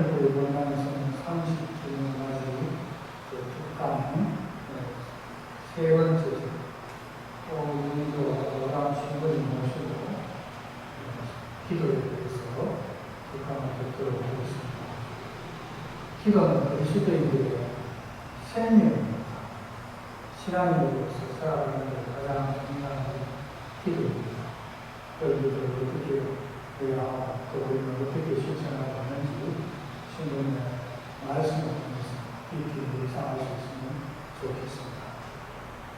우리 본당에서는 30주년 맞이 특강 세 번째죠. 우리도 여러 친구를 모시고 기도에 대해서 특강을 듣도록 하겠습니다. 기도는 그리스도인들의 생명입니다. 신앙인으로서 살아가는 데 가장 중요한 기도입니다. 여러분들 어떻게 해야 하고 또 우리는 어떻게 실천하고 하는지 신부님의 말씀을 통해서 깊이 묵상할 수 있으면 좋겠습니다.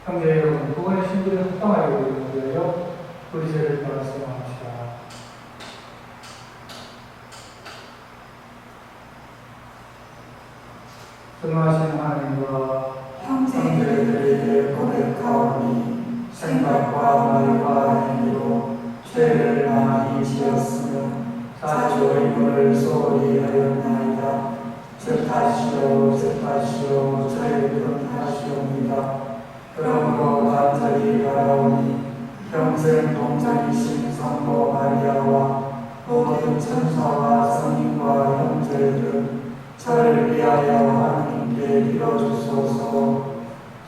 형제 여러분, 두 번의 신부를 합당하여 위하여 우리 죄를 말씀합시다. 전능하신 하나님과 형제들에게 고백하오니 생각과 말과 행위로 죄를 많이 지었으며 자주 의무를 소홀히 하였나이다. 즉 하시오 저희를 하시옵니다. 그러므로 간절히 바라오니 평생 동정이신 성모 마리아와 모든 천사와 성인과 형제들 저를 위하여 하나님께 빌어주소서.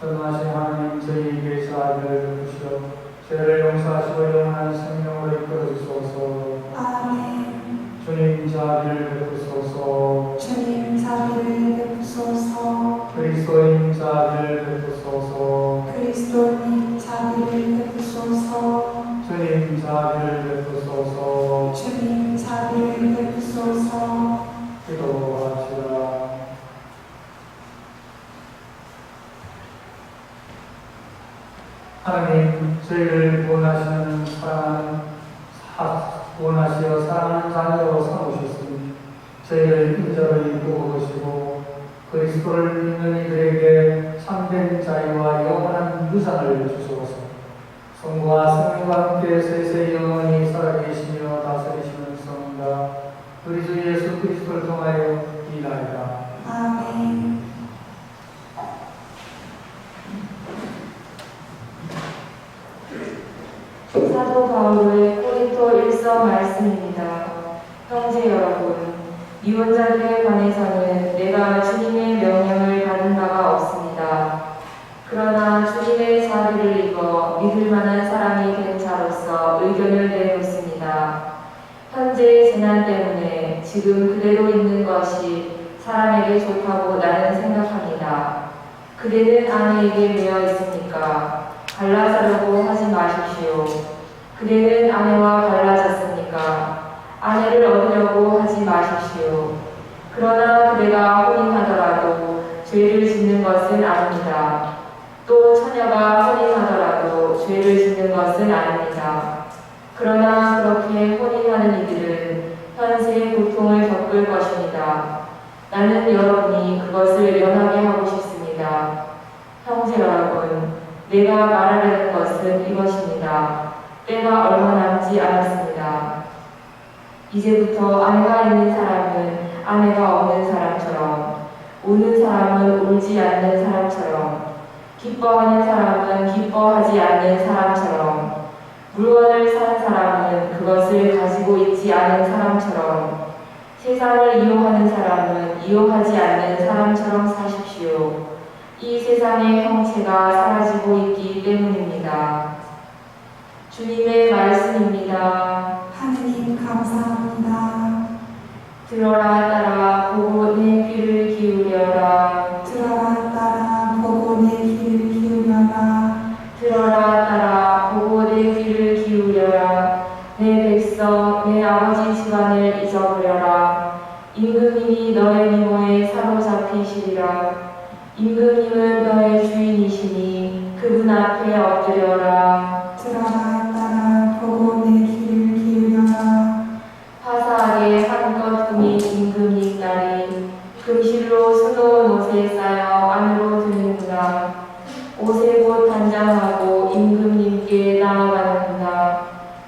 전능하신 하나님, 저희에게 자비를 베푸시어 죄를 용서하시고 영원한 생명으로 이끌어 주소서. 아멘. 주님 자비를 베푸소서. 주님 자비를 베푸소서. 그리스도인 자비를 베푸소서. 그리스도님 자비를 베푸소서. 주님 자비를 베푸소서. 주님 자비를 베푸소서. 기도합시다. 하나님, 저희를 원하시어 사랑하는 자녀로 삼으셨으니 저희를 인자로 이끌어 보시고 그리스도를 믿는 이들에게 참된 자유와 영원한 유산을 주소서. 성부와 성령과 함께 세세 영원히 살아계시며 다스리시는 성자 우리 주 예수 그리스도를 통하여 이나이다. 아멘. 사도 바울의 고린도 1서 말씀입니다. 형제 여러분, 이혼자들에 관해서는 내가 주님의 명령을 받은 바가 없습니다. 그러나 주님의 자비를 입어 믿을 만한 사람이 된 자로서 의견을 내놓습니다. 현재의 재난 때문에 지금 그대로 있는 것이 사람에게 좋다고 나는 생각합니다. 그대는 아내에게 매여 있으니까 갈라서려고 하지 마십시오. 그대는 아내와 갈라졌으니까 아내를 얻으려고 하지 마십시오. 그러나 그대가 혼인하더라도 죄를 짓는 것은 아닙니다. 또 처녀가 혼인하더라도 죄를 짓는 것은 아닙니다. 그러나 그렇게 혼인하는 이들은 현세의 고통을 겪을 것입니다. 나는 여러분이 그것을 면하게 하고 싶습니다. 형제 여러분, 내가 말하려는 것은 이것입니다. 때가 얼마 남지 않았습니다. 이제부터 아내가 있는 사람은 아내가 없는 사람처럼, 우는 사람은 울지 않는 사람처럼, 기뻐하는 사람은 기뻐하지 않는 사람처럼, 물건을 산 사람은 그것을 가지고 있지 않은 사람처럼, 세상을 이용하는 사람은 이용하지 않는 사람처럼 사십시오. 이 세상의 형체가 사라지고 있기 때문입니다. 주님의 말씀입니다. 하느님 감사합니다. 들어라 따라 보고 내 귀를 기울여라. 들어라 따라 보고 내 귀를 기울여라. 들어라 따라 보고 내 귀를 기울여라. 내 백성 내 아버지 집안을 잊어버려라. 임금님이 너의 미모에 사로잡히시리라. 임금님은 너의 주인이시니 그분 앞에 엎드려라. 들어라 따라 보고 내 귀를 기울여라. 화사하게 한껏 꾸민 임금님 딸이 금실로 수놓은 옷에 쌓여 안으로 드는구나. 옷에 곧 단장하고 임금님께 나아가는구나.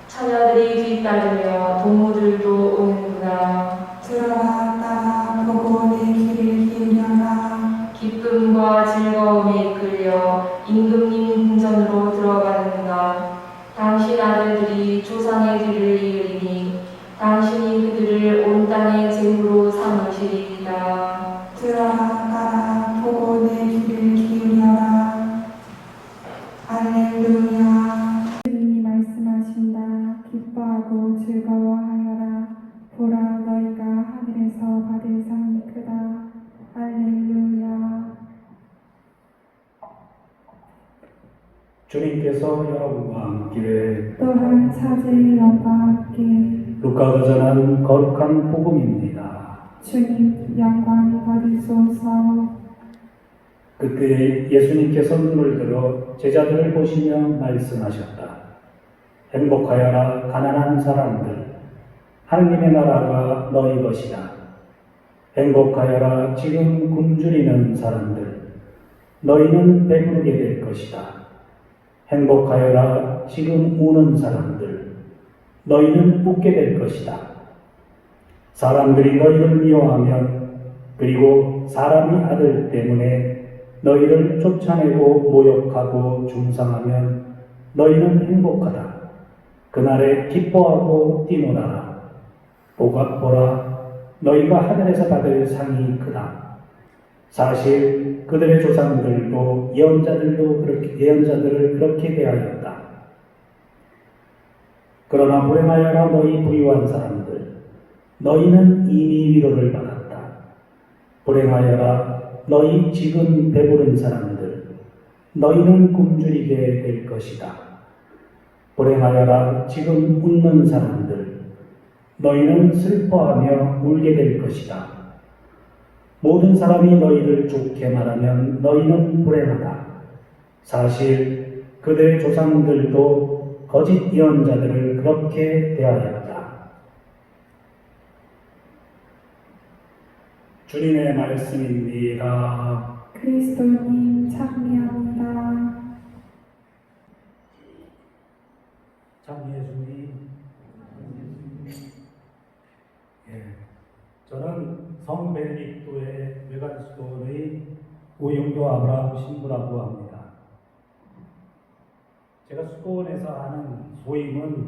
처녀들이 뒤따르며 동무들도 오는구나. 들어라 따라 보고 내 귀를 기울여라. 기쁨과 즐거움에 이끌려 임금님 궁전으로 들어가는구나. 당신 아들들이 조상의 길을 이으리니 당신이 그들을 온 땅의 제후로 삼으시리니 주님께서 여러분과 함께 또한 사제의 영과 함께 루카가 전한 거룩한 복음입니다. 주님 영광 받으소서. 그때 예수님께서 눈을 들어 제자들을 보시며 말씀하셨다. 행복하여라 가난한 사람들, 하느님의 나라가 너희 것이다. 행복하여라 지금 굶주리는 사람들, 너희는 배부르게 될 것이다. 행복하여라 지금 우는 사람들, 너희는 웃게 될 것이다. 사람들이 너희를 미워하면, 그리고 사람의 아들 때문에 너희를 쫓아내고 모욕하고 중상하면 너희는 행복하다. 그날에 기뻐하고 뛰놀아라. 보라, 너희가 하늘에서 받을 상이 크다. 사실 그들의 조상들도 예언자들을 그렇게 대하였다. 그러나 불행하여라 너희 부유한 사람들, 너희는 이미 위로를 받았다. 불행하여라 너희 지금 배부른 사람들, 너희는 굶주리게 될 것이다. 불행하여라 지금 웃는 사람들, 너희는 슬퍼하며 울게 될 것이다. 모든 사람이 너희를 좋게 말하면 너희는 불행하다. 사실 그들의 조상들도 거짓 예언자들을 그렇게 대하였다. 주님의 말씀입니다. 그리스도님 찬미합니다. 참 예수님. 저는 성 베네딕토의 외관수도의 오영교 아브라함 신부라고 합니다. 제가 수도원에서 하는 소임은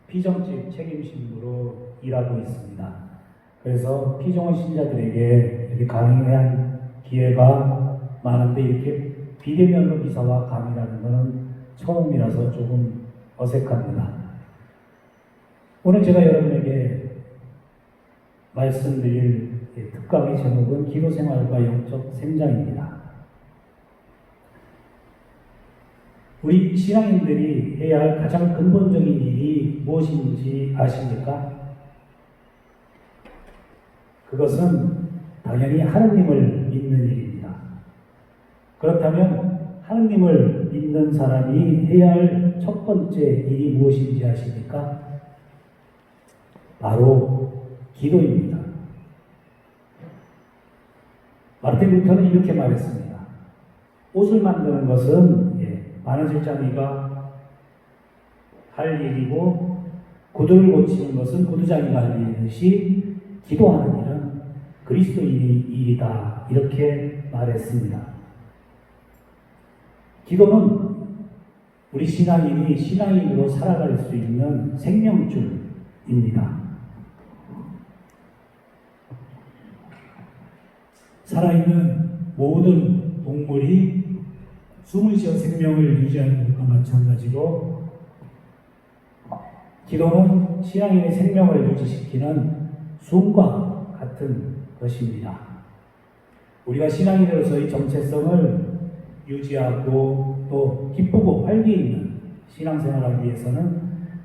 피정집 책임신부로 일하고 있습니다. 그래서 피정원 신자들에게 이렇게 강의한 기회가 많은데 이렇게 비대면으로 미사와 강의라는 것은 처음이라서 조금 어색합니다. 오늘 제가 여러분에게 말씀드릴 특강의 제목은 기도생활과 영적 성장입니다. 우리 신앙인들이 해야 할 가장 근본적인 일이 무엇인지 아십니까? 그것은 당연히 하느님을 믿는 일입니다. 그렇다면 하느님을 믿는 사람이 해야 할 첫 번째 일이 무엇인지 아십니까? 바로 기도입니다. 마르틴 루터는 이렇게 말했습니다. 옷을 만드는 것은 바느질장이가 할 일이고, 구두를 고치는 것은 구두장이가 할 일이듯이 기도하는 일은 그리스도인의 일이다. 이렇게 말했습니다. 기도는 우리 신앙인이 신앙인으로 살아갈 수 있는 생명줄입니다. 살아있는 모든 동물이 숨을 쉬어 생명을 유지하는 것과 마찬가지로 기도는 신앙인의 생명을 유지시키는 숨과 같은 것입니다. 우리가 신앙인으로서의 정체성을 유지하고 또 기쁘고 활기 있는 신앙생활을 위해서는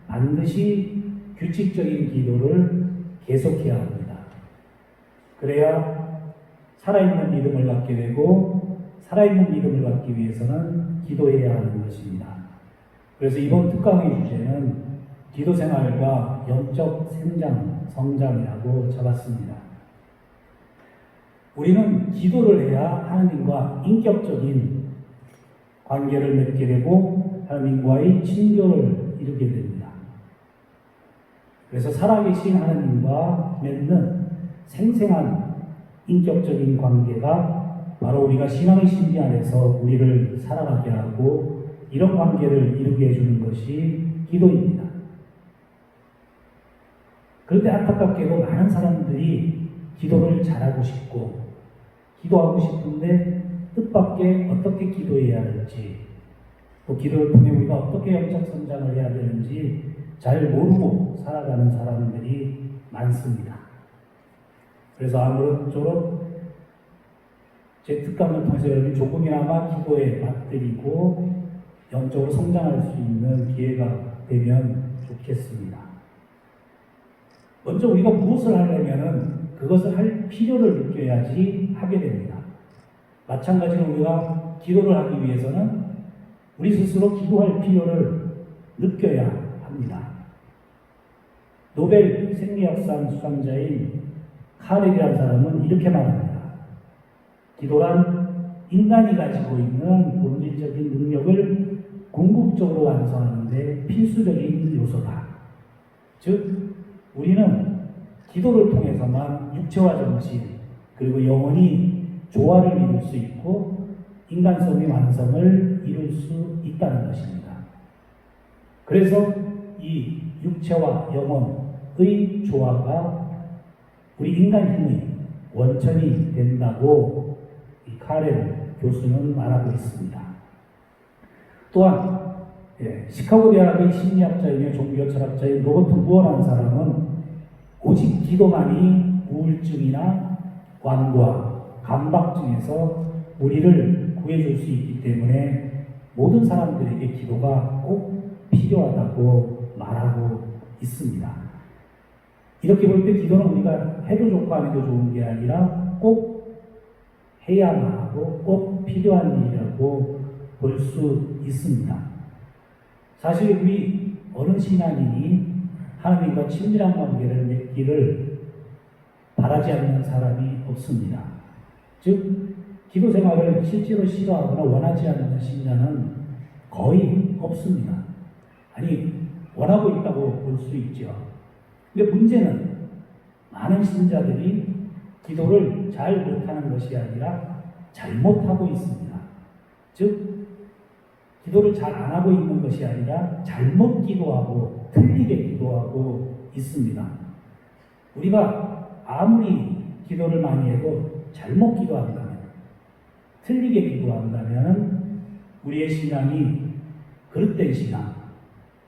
반드시 규칙적인 기도를 계속해야 합니다. 그래야 살아있는 믿음을 갖게 되고, 살아있는 믿음을 갖기 위해서는 기도해야 하는 것입니다. 그래서 이번 특강의 주제는 기도생활과 영적 성장이라고 잡았습니다. 우리는 기도를 해야 하나님과 인격적인 관계를 맺게 되고 하나님과의 친교를 이루게 됩니다. 그래서 살아계신 하나님과 맺는 생생한 인격적인 관계가 바로 우리가 신앙의 신비 안에서 우리를 살아가게 하고 이런 관계를 이루게 해주는 것이 기도입니다. 그런데 안타깝게도 많은 사람들이 기도를 잘하고 싶고 기도하고 싶은데 뜻밖의 어떻게 기도해야 할지, 또 기도를 통해 우리가 어떻게 영적 성장을 해야 되는지 잘 모르고 살아가는 사람들이 많습니다. 그래서 아무쪼록 제 특강을 통해서 여러분이 조금이나마 기도에 맞들이고 영적으로 성장할 수 있는 기회가 되면 좋겠습니다. 먼저 우리가 무엇을 하려면은 그것을 할 필요를 느껴야지 하게 됩니다. 마찬가지로 우리가 기도를 하기 위해서는 우리 스스로 기도할 필요를 느껴야 합니다. 노벨 생리학상 수상자인 카렐이라는 사람은 이렇게 말합니다. 기도란 인간이 가지고 있는 본질적인 능력을 궁극적으로 완성하는 데 필수적인 요소다. 즉, 우리는 기도를 통해서만 육체와 정신, 그리고 영혼이 조화를 이룰 수 있고 인간성의 완성을 이룰 수 있다는 것입니다. 그래서 이 육체와 영혼의 조화가 우리 인간 힘의 원천이 된다고 이 카렐 교수는 말하고 있습니다. 또한 시카고 대학의 심리학자이며 종교 철학자인 로버트 무어라는 사람은 오직 기도만이 우울증이나 완고와 강박증에서 우리를 구해줄 수 있기 때문에 모든 사람들에게 기도가 꼭 필요하다고 말하고 있습니다. 이렇게 볼 때 기도는 우리가 해도 좋고 안 해도 좋은 게 아니라 꼭 해야만 하고 꼭 필요한 일이라고 볼 수 있습니다. 사실 우리 어느 신앙인이 하나님과 친밀한 관계를 맺기를 바라지 않는 사람이 없습니다. 즉, 기도 생활을 실제로 싫어하거나 원하지 않는 신자는 거의 없습니다. 아니, 원하고 있다고 볼 수 있죠. 근데 문제는 많은 신자들이 기도를 잘 못하는 것이 아니라 잘못하고 있습니다. 즉, 기도를 잘 안 하고 있는 것이 아니라 잘못 기도하고 틀리게 기도하고 있습니다. 우리가 아무리 기도를 많이 해도 잘못 기도한다면, 틀리게 기도한다면 우리의 신앙이 그릇된 신앙,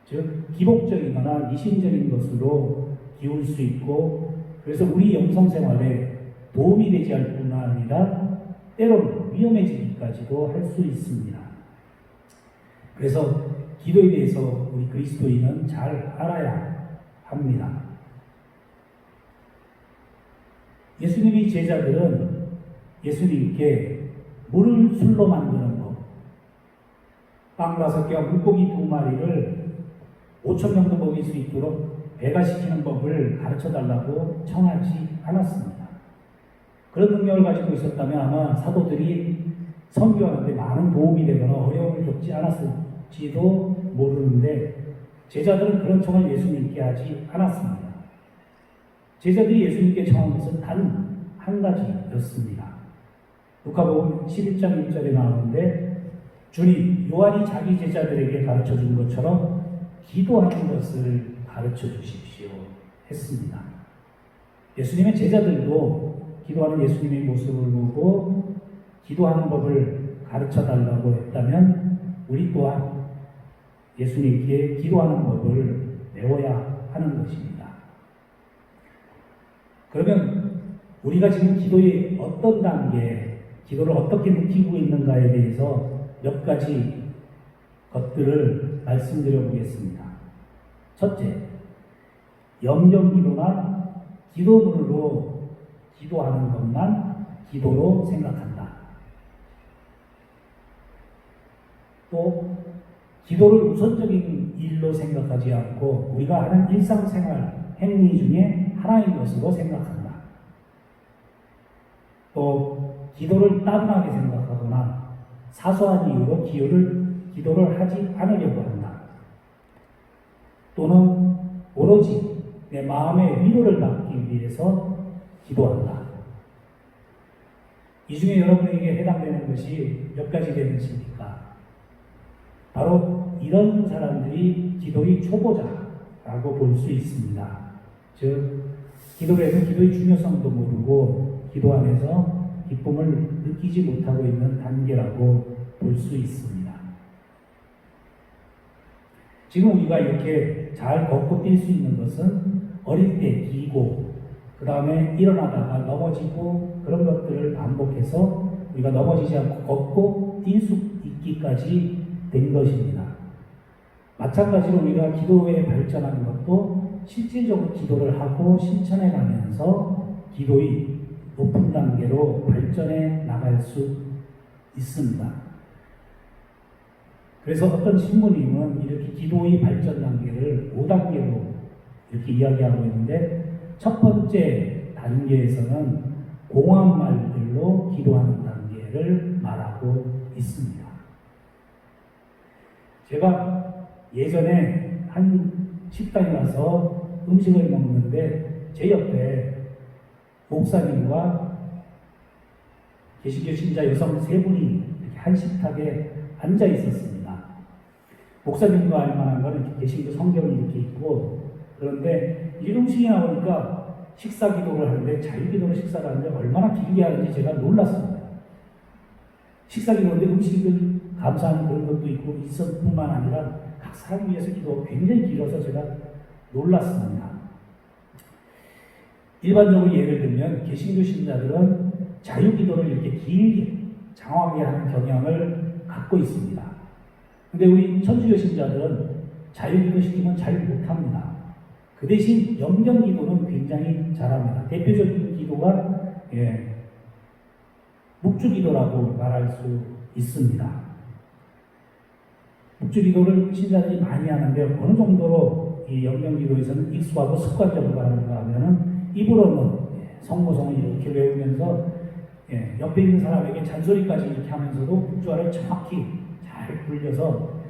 즉 기복적이거나 미신적인 것으로 기울 수 있고, 그래서 우리 영성생활에 도움이 되지 않을 뿐만 아니라 때로는 위험해지기까지도 할 수 있습니다. 그래서 기도에 대해서 우리 그리스도인은 잘 알아야 합니다. 예수님의 제자들은 예수님께 물을 술로 만드는 법, 빵 5개와 물고기 2마리를 5,000명도 먹일 수 있도록 배가시키는 법을 가르쳐달라고 청하지 않았습니다. 그런 능력을 가지고 있었다면 아마 사도들이 선교하는데 많은 도움이 되거나 어려움을 겪지 않았을지도 모르는데, 제자들은 그런 청을 예수님께 하지 않았습니다. 제자들이 예수님께 청한 것은 단 한 가지였습니다. 누가복음 11장 1절에 나오는데, 주님, 요한이 자기 제자들에게 가르쳐 준 것처럼 기도하는 것을 가르쳐 주십시오 했습니다. 예수님의 제자들도 기도하는 예수님의 모습을 보고 기도하는 법을 가르쳐 달라고 했다면 우리 또한 예수님께 기도하는 법을 배워야 하는 것입니다. 그러면 우리가 지금 기도의 어떤 단계, 기도를 어떻게 느끼고 있는가에 대해서 몇 가지 것들을 말씀드려 보겠습니다. 첫째, 영정기도나 기도문으로 기도하는 것만 기도로 생각한다. 또 기도를 우선적인 일로 생각하지 않고 우리가 하는 일상생활 행위 중에 하나인 것으로 생각한다. 또 기도를 따분하게 생각하거나 사소한 이유로 기도를 하지 않으려고 한다. 또는 오로지 내 마음의 위로를 받기 위해서 기도한다. 이 중에 여러분에게 해당되는 것이 몇 가지 되는 것입니까? 바로 이런 사람들이 기도의 초보자라고 볼 수 있습니다. 즉, 기도를 해서 기도의 중요성도 모르고 기도 안에서 기쁨을 느끼지 못하고 있는 단계라고 볼 수 있습니다. 지금 우리가 이렇게 잘 걷고 뛸 수 있는 것은 어릴 때 기고, 그 다음에 일어나다가 넘어지고 그런 것들을 반복해서 우리가 넘어지지 않고 걷고 뛸 수 있기까지 된 것입니다. 마찬가지로 우리가 기도에 발전하는 것도 실질적으로 기도를 하고 실천해 가면서 기도의 높은 단계로 발전해 나갈 수 있습니다. 그래서 어떤 신부님은 이렇게 기도의 발전 단계를 5단계로 이렇게 이야기하고 있는데, 첫 번째 단계에서는 공허한 말들로 기도하는 단계를 말하고 있습니다. 제가 예전에 한 식당에 가서 음식을 먹는데 제 옆에 목사님과 개신교 신자 여성 세 분이 이렇게 한 식탁에 앉아 있었습니다. 목사님과 알 만한 거는 개신교 성경이 이렇게 있고, 그런데 이 음식이 나오니까 식사 기도를 하는데, 자유 기도로 식사를 하는데 얼마나 길게 하는지 제가 놀랐습니다. 식사 기도인데 음식을 감사하는 그런 것도 있고 있을 뿐만 아니라 각 사람 위해서 기도가 굉장히 길어서 제가 놀랐습니다. 일반적으로 예를 들면 개신교 신자들은 자유 기도를 이렇게 길게 장황하게 하는 경향을 갖고 있습니다. 근데 우리 천주교 신자들은 자유 기도 시키면 잘 못합니다. 그 대신 염경 기도는 굉장히 잘합니다. 대표적인 기도가 묵주 기도라고 말할 수 있습니다. 묵주 기도를 신자들이 많이 하는데, 어느 정도로 이 염경 기도에서는 익숙하고 습관적으로 하는가 하면은 입으로는 성모성을 이렇게 외우면서 옆에 있는 사람에게 잔소리까지 이렇게 하면서도 묵주화를 정확히 잘 굴려서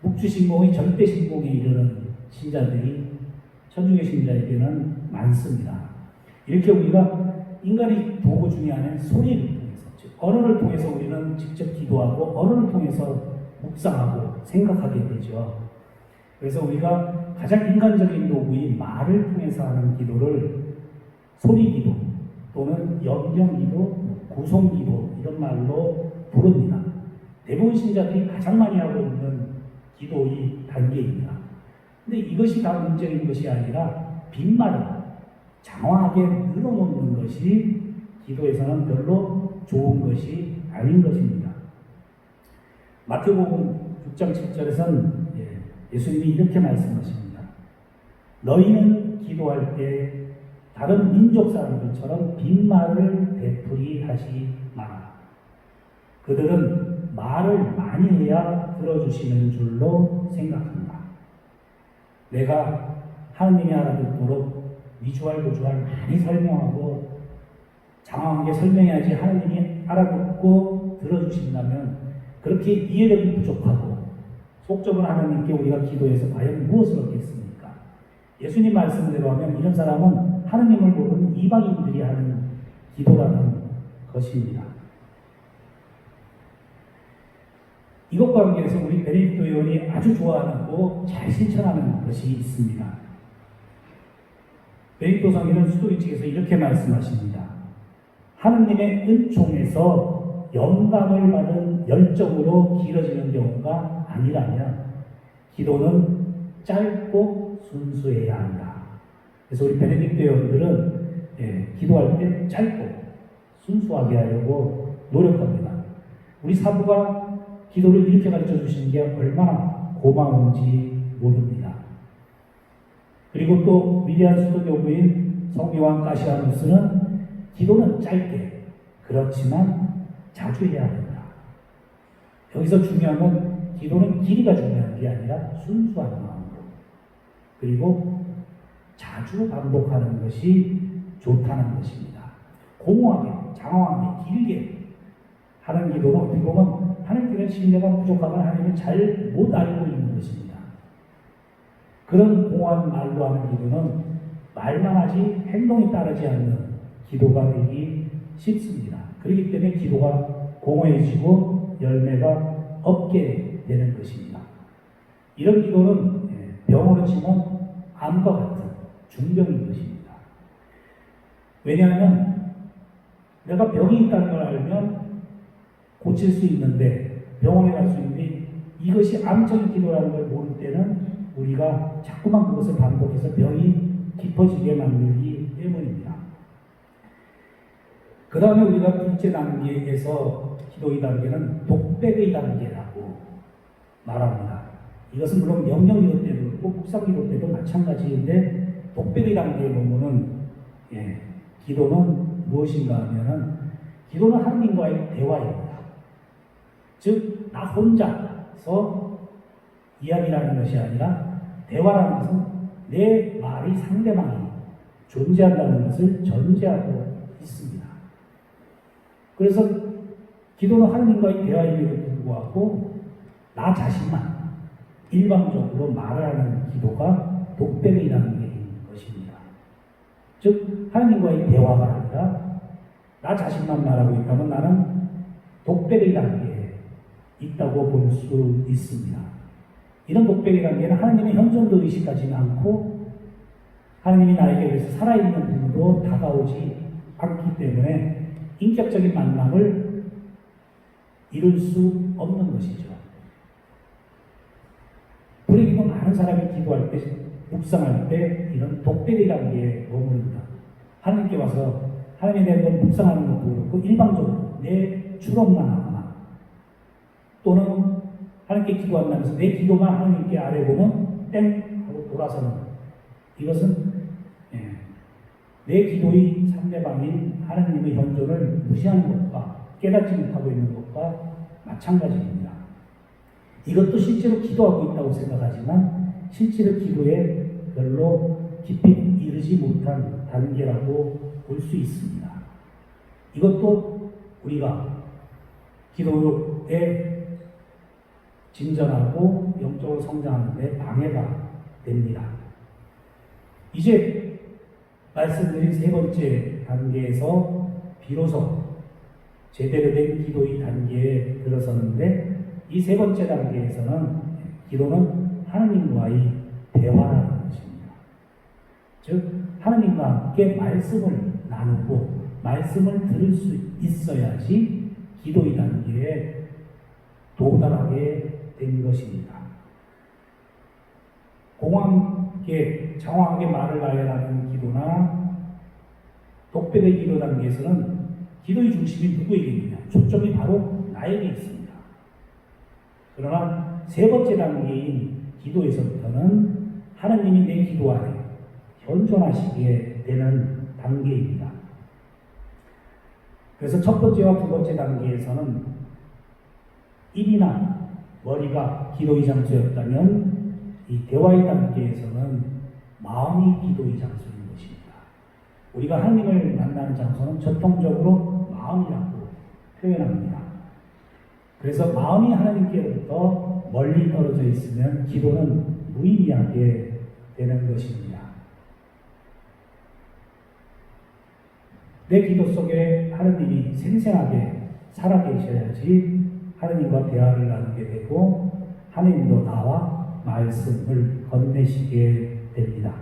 묵주 신공의 절대 신공에 이르는 신자들이 천주교 신자에게는 많습니다. 이렇게 우리가 인간의 도구 중에 하나는 소리를 통해서, 즉 언어를 통해서 우리는 직접 기도하고 언어를 통해서 묵상하고 생각하게 되죠. 그래서 우리가 가장 인간적인 도구인 말을 통해서 하는 기도를 소리 기도 또는 염경 기도, 구송 기도 이런 말로 부릅니다. 대부분 신자들이 가장 많이 하고 있는 기도의 단계입니다. 근데 이것이 다 문제인 것이 아니라 빈말을 장황하게 늘어놓는 것이 기도에서는 별로 좋은 것이 아닌 것입니다. 마태복음 6장 7절에서는 예수님이 이렇게 말씀하십니다. 너희는 기도할 때 다른 민족 사람들처럼 빈말을 되풀이하지 마라. 그들은 말을 많이 해야 들어주시는 줄로 생각한다. 내가 하느님이 알아듣도록 미주알고주알 많이 설명하고 장황하게 설명해야지 하느님이 알아듣고 들어주신다면, 그렇게 이해력이 부족하고 속적으로 하나님께 우리가 기도해서 과연 무엇을 얻겠습니까? 예수님 말씀대로 하면 이런 사람은 하느님을 모르는 이방인들이 하는 기도라는 것입니다. 이것과 관계해서 우리 베네딕토 의원이 아주 좋아하고 잘 실천하는 것이 있습니다. 베네딕토 성인은 수도기 측에서 이렇게 말씀하십니다. 하느님의 은총에서 영감을 받은 열정으로 길어지는 경우가 아니라면 기도는 짧고 순수해야 한다. 그래서 우리 베네딕토 회원들은 기도할 때 짧고 순수하게 하려고 노력합니다. 우리 사부가 기도를 이렇게 가르쳐 주시는 게 얼마나 고마운지 모릅니다. 그리고 또 위대한 수도교부인 성요한 가시아누스는 기도는 짧게, 그렇지만 자주 해야 된다. 여기서 중요한 건 기도는 길이가 중요한 게 아니라 순수한 마음으로, 그리고 자주 반복하는 것이 좋다는 것입니다. 공허하게, 장황하게, 길게 하는 기도는 어떻게 보면 하나님께는 신뢰가 부족하거나 하나님을 잘 못 알고 있는 것입니다. 그런 공허한 말로 하는 기도는 말만 하지 행동이 따르지 않는 기도가 되기 쉽습니다. 그렇기 때문에 기도가 공허해지고 열매가 없게 되는 것입니다. 이런 기도는 병으로 치면 암과 같은 중병인 것입니다. 왜냐하면 내가 병이 있다는 걸 알면 고칠 수 있는데, 병원에 갈 수 있는데, 이것이 암적인 기도라는 걸 모를 때는 우리가 자꾸만 그것을 반복해서 병이 깊어지게 만들기 때문입니다. 그 다음에 우리가 둘째 단계에서 기도의 단계는 독백의 단계라고 말합니다. 이것은 물론 명령기도 때도 그렇고 묵상기도 때도 마찬가지인데 독백의 단계에 보면은 기도는 무엇인가 하면은 기도는 하나님과의 대화입니다. 즉, 나 혼자서 이야기라는 것이 아니라 대화라는 것은 내 말이 상대방이 존재한다는 것을 전제하고 있습니다. 그래서 기도는 하나님과의 대화임에도 불구하고 나 자신만 일방적으로 말을 하는 기도가 독백의 단계인 것입니다. 즉, 하나님과의 대화가 아니라 나 자신만 말하고 있다면 나는 독백의 단계에 있다고 볼 수 있습니다. 이런 독백의 단계는 하나님의 현존도 의식하지 않고 하나님이 나에게 그래서 살아있는 분으로 다가오지 않기 때문에 인격적인 만남을 이룰 수 없는 것이죠. 불행히도 많은 사람이 기도할 때, 묵상할 때 이런 독백의 단계에 머무릅니다. 하나님께 와서 하나님에 대한 묵상하는 것도 그렇고 일방적으로 내 추론만 하거나 또는 하나님께 기도한다면서 내 기도만 하나님께 아뢰고는 땡 하고 돌아서는 이것은 내 기도의 상대방인 하나님의 현존을 무시하는 것과 깨닫지 못하고 있는 것과 마찬가지입니다. 이것도 실제로 기도하고 있다고 생각하지만 실제로 기도에 별로 깊이 이르지 못한 단계라고 볼 수 있습니다. 이것도 우리가 기도에 진전하고 영적으로 성장하는 데 방해가 됩니다. 이제 말씀드린 세 번째 단계에서 비로소 제대로 된 기도의 단계에 들어섰는데 이 세 번째 단계에서는 기도는 하나님과의 대화라는 것입니다. 즉 하나님과 함께 말씀을 나누고 말씀을 들을 수 있어야지 기도의 단계에 도달하게 된 것입니다. 공황하게 장황하게 말을 나열하는 기도나 독백의 기도 단계에서는 기도의 중심이 누구에게 있느냐? 초점이 바로 나에게 있습니다. 그러나 세 번째 단계인 기도에서부터는 하나님이 내 기도 안에 현존하시게 되는 단계입니다. 그래서 첫 번째와 두 번째 단계에서는 입이나 머리가 기도의 장소였다면 이 대화의 단계에서는 마음이 기도의 장소인 것입니다. 우리가 하나님을 만나는 장소는 전통적으로 마음이라고 표현합니다. 그래서 마음이 하나님께로부터 멀리 떨어져 있으면 기도는 무의미하게 되는 것입니다. 내 기도 속에 하나님이 생생하게 살아계셔야지 하나님과 대화를 나누게 되고 하나님도 나와 말씀을 건네시게 됩니다.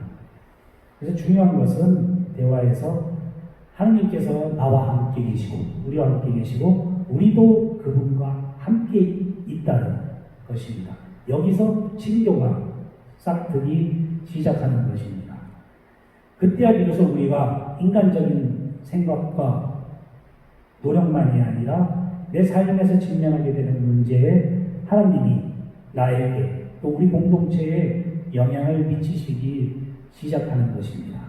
그래서 중요한 것은 대화에서 하나님께서 나와 함께 계시고 우리와 함께 계시고 우리도 그분과 함께 있다는 것입니다. 여기서 친교가 싹트기 시작하는 것입니다. 그때야 비로소 우리가 인간적인 생각과 노력만이 아니라 내 삶에서 직면하게 되는 문제에 하나님이 나에게 또 우리 공동체에 영향을 미치시기 시작하는 것입니다.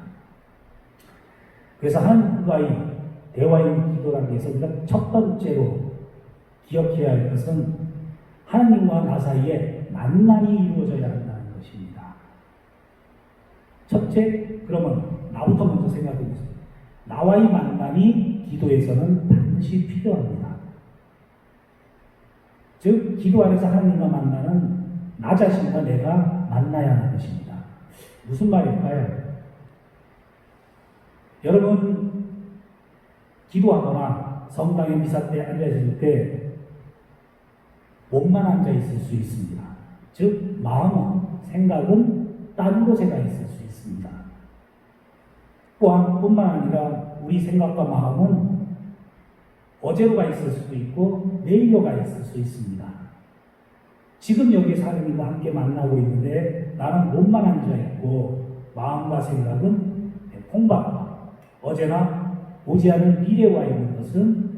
그래서 하나님과의 대화의 기도 단계에서 우리가 첫 번째로 기억해야 할 것은 하나님과 나 사이에 만남이 이루어져야 한다는 것입니다. 첫째, 그러면 나부터 먼저 생각해 보세요. 나와의 만남이 기도에서는 반드시 필요합니다. 즉, 기도 안에서 하나님과 만나는 나 자신과 내가 만나야 하는 것입니다. 무슨 말일까요? 여러분, 기도하거나 성당의 미사 때 앉아있을 때 몸만 앉아있을 수 있습니다. 즉, 마음은, 생각은 딴 곳에 가 있을 수 있습니다. 또한 뿐만 아니라 우리 생각과 마음은 어제로 가 있을 수도 있고 내일로 가 있을 수 있습니다. 지금 여기에서 하나님과 함께 만나고 있는데 나는 몸만 앉아있고 마음과 생각은 콩밭과 어제나 오지 않은 미래와 있는 것은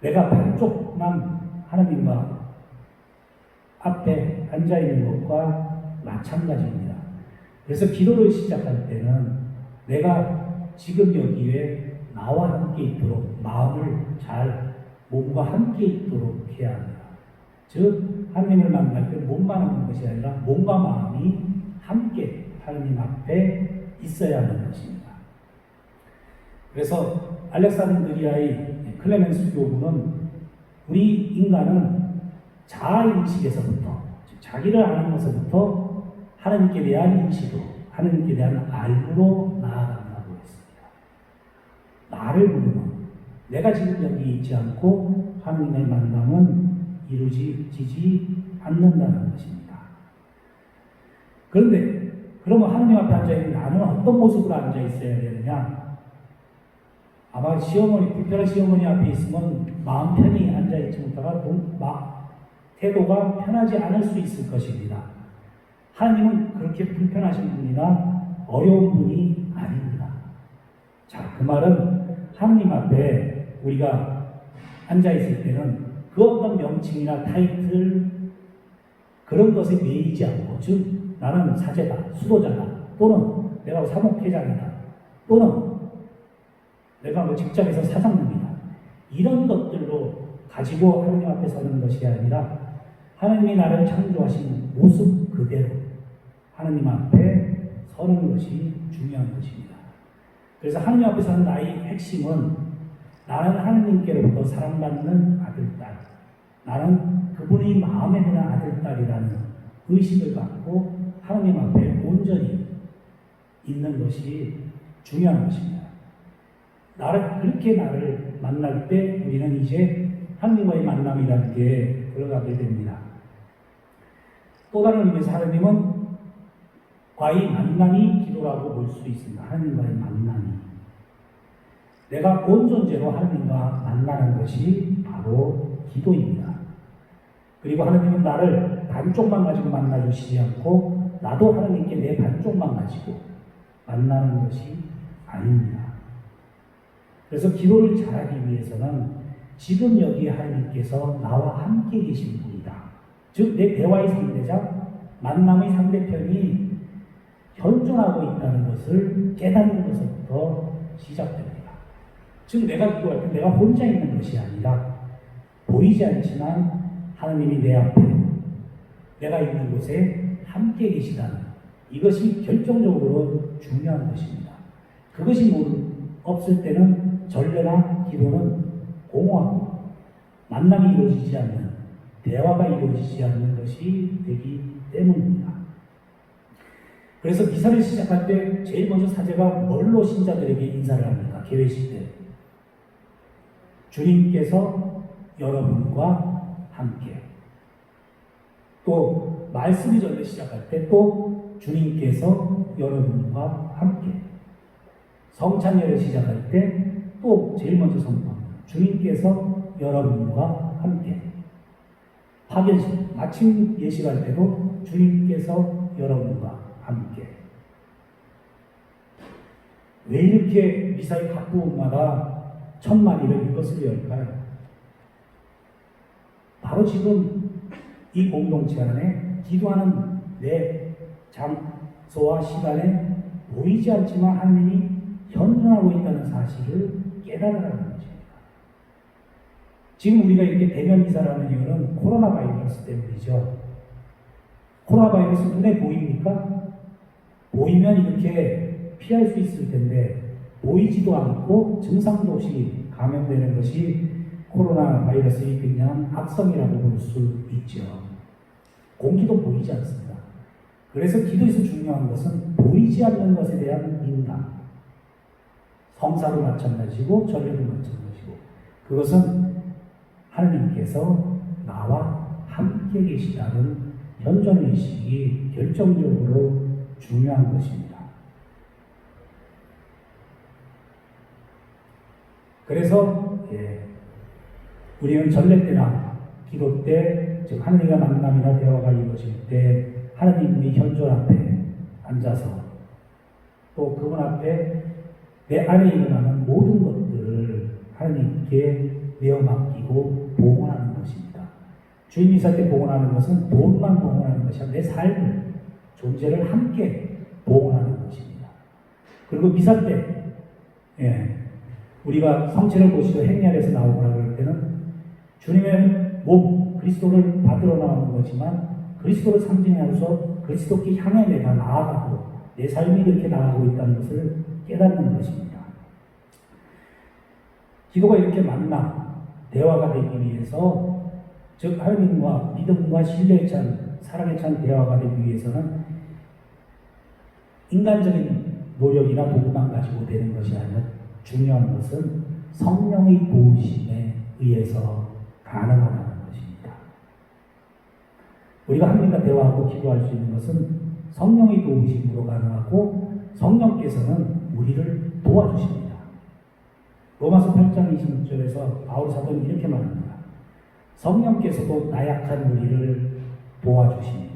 내가 반쪽만 하나님과 앞에 앉아 있는 것과 마찬가지입니다. 그래서 기도를 시작할 때는 내가 지금 여기에 나와 함께 있도록 마음을 잘 몸과 함께 있도록 해야 합니다. 즉 하나님을 만날 때 몸만 오는 것이 아니라 몸과 마음이 함께 하나님 앞에 있어야 하는 것입니다. 그래서 알렉산드리아의 클레멘스 교부는 우리 인간은 자아인식에서부터 즉 자기를 아는 것부터 하나님께 대한 인식으로 하나님께 대한 알므로 나아간다고 했습니다. 나를 부르면 내가 지금 여기 있지 않고 하나님의 만남은 이루어지지 않는다는 것입니다. 그런데 그러면 하나님 앞에 앉아있는 나는 어떤 모습으로 앉아 있어야 되느냐? 아마 불편한 시어머니 앞에 있으면 마음 편히 앉아있지 못하다가 태도가 편하지 않을 수 있을 것입니다. 하나님은 그렇게 불편하신 분이나 어려운 분이 아닙니다. 자, 그 말은 하나님 앞에 우리가 앉아있을 때는 그 어떤 명칭이나 타이틀 그런 것에 매이지 않고 즉 나는 사제다, 수도자다 또는 내가 사목회장이다 또는 내가 뭐 직장에서 사장님이다 이런 것들로 가지고 하나님 앞에 서는 것이 아니라 하나님이 나를 창조하신 모습 그대로 하나님 앞에 서는 것이 중요한 것입니다. 그래서 하나님 앞에 서는 나의 핵심은 나는 하나님께로부터 사랑받는 아들, 딸 나는 그분의 마음에 드는 아들, 딸이라는 의식을 갖고 하나님 앞에 온전히 있는 것이 중요한 것입니다. 나를 만날 때 우리는 이제 하나님과의 만남이라는 게 들어가게 됩니다. 또 다른 의미에서 하나님은 과의 만남이 기도라고 볼 수 있습니다. 하나님과의 만남이. 내가 온 존재로 하나님과 만나는 것이 바로 기도입니다. 그리고 하나님은 나를 반쪽만 가지고 만나주시지 않고 나도 하나님께 내 반쪽만 가지고 만나는 것이 아닙니다. 그래서 기도를 잘하기 위해서는 지금 여기 하나님께서 나와 함께 계신 분이다. 즉 내 대화의 상대자, 만남의 상대편이 현존하고 있다는 것을 깨닫는 것부터 시작됩니다. 즉 내가 기도할 때 내가 혼자 있는 것이 아니라 보이지 않지만 하나님이 내 앞에 내가 있는 곳에 함께 계시다는 이것이 결정적으로 중요한 것입니다. 그것이 없을 때는 전례나 기도는 공허하고 만남이 이루어지지 않는 대화가 이루어지지 않는 것이 되기 때문입니다. 그래서 미사를 시작할 때 제일 먼저 사제가 뭘로 신자들에게 인사를 합니까? 개회식 때 주님께서 여러분과 함께 또 말씀이 전에 시작할 때 또 주님께서 여러분과 함께 성찬례를 시작할 때 또 제일 먼저 선포합니다. 주님께서 여러분과 함께 파견식 마침 예식할 때도 주님께서 여러분과 함께 왜 이렇게 미사의 각 부분마다 첫 마디를 이것으로 열까요? 바로 지금 이 공동체 안에 기도하는 내 장소와 시간에 보이지 않지만 하나님이 현존하고 있다는 사실을 깨달으라는 것입니다. 지금 우리가 이렇게 대면 미사를 하는 이유는 코로나 바이러스 때문이죠. 코로나 바이러스 눈에 보입니까? 보이면 이렇게 피할 수 있을 텐데 보이지도 않고 증상도 없이 감염되는 것이 코로나 바이러스의 그냥 악성이라고 볼 수 있죠. 공기도 보이지 않습니다. 그래서 기도에서 중요한 것은 보이지 않는 것에 대한 인감. 성사도 마찬가지고 전례도 마찬가지고 그것은 하나님께서 나와 함께 계시다는 현존의식이 결정적으로 중요한 것입니다. 그래서 우리는 전례 때나 기도 때, 즉 하나님과 만남이나 대화가 이루어질 때 하나님의 현존 앞에 앉아서 또 그분 앞에 내 안에 일어나는 모든 것들을 하나님께 내어 맡기고 봉헌하는 것입니다. 주일 미사 때 봉헌하는 것은 돈만 봉헌하는 것이 아니라 내 삶을, 존재를 함께 봉헌하는 것입니다. 그리고 미사 때 우리가 성체를 보시고 행렬에서 나오거나 그럴 때는 주님의 몸, 그리스도를 받으러 나오는 거지만 그리스도를 상징하면서 그리스도께 향해 내가 나아가고 내 삶이 그렇게 나아가고 있다는 것을 깨닫는 것입니다. 기도가 이렇게 만나 대화가 되기 위해서, 즉 하나님과 믿음과 신뢰에 찬, 사랑에 찬 대화가 되기 위해서는 인간적인 노력이나 도구만 가지고 되는 것이 아니라 중요한 것은 성령의 도우심에 의해서 가능하다는 것입니다. 우리가 하나님과 대화하고 기도할 수 있는 것은 성령의 도우심으로 가능하고 성령께서는 우리를 도와주십니다. 로마서 8장 26절에서 바울 사도는 이렇게 말합니다. 성령께서도 나약한 우리를 도와주십니다.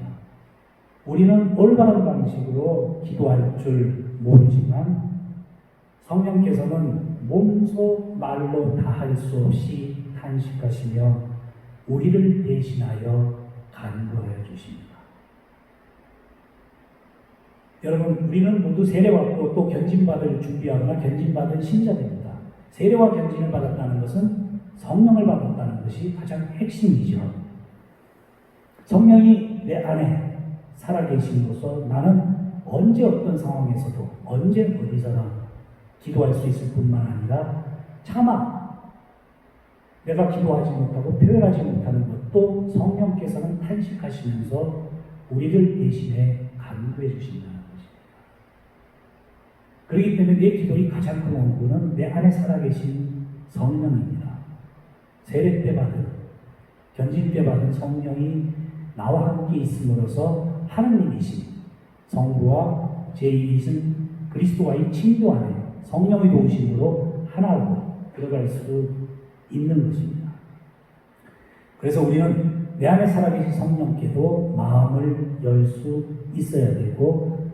우리는 올바른 방식으로 기도할 줄 모르지만 성령께서는 몸소 말로 다 할 수 없이 탄식하시며 우리를 대신하여 간구하여 주십니다. 여러분, 우리는 모두 세례받고 또 견진받을 준비하거나 견진받은 신자입니다. 세례와 견진을 받았다는 것은 성령을 받았다는 것이 가장 핵심이죠. 성령이 내 안에 살아계심으로써 나는 언제 어떤 상황에서도 언제 어디서나 기도할 수 있을 뿐만 아니라 차마 내가 기도하지 못하고 표현하지 못하는 것도 성령께서는 탄식하시면서 우리를 대신해 간구해 주신다는 것입니다. 그렇기 때문에 내 기도의 가장 큰 원군은 내 안에 살아계신 성령입니다. 세례 때 받은, 견진 때 받은 성령이 나와 함께 있음으로써 하나님이신 성부와 제2이신 그리스도와의 친교 안에 성령의 도우심으로 하나로 들어갈 수 있는 것입니다. 그래서 우리는 내 안에 살아계신 성령께도 마음을 열 수 있어야 되고,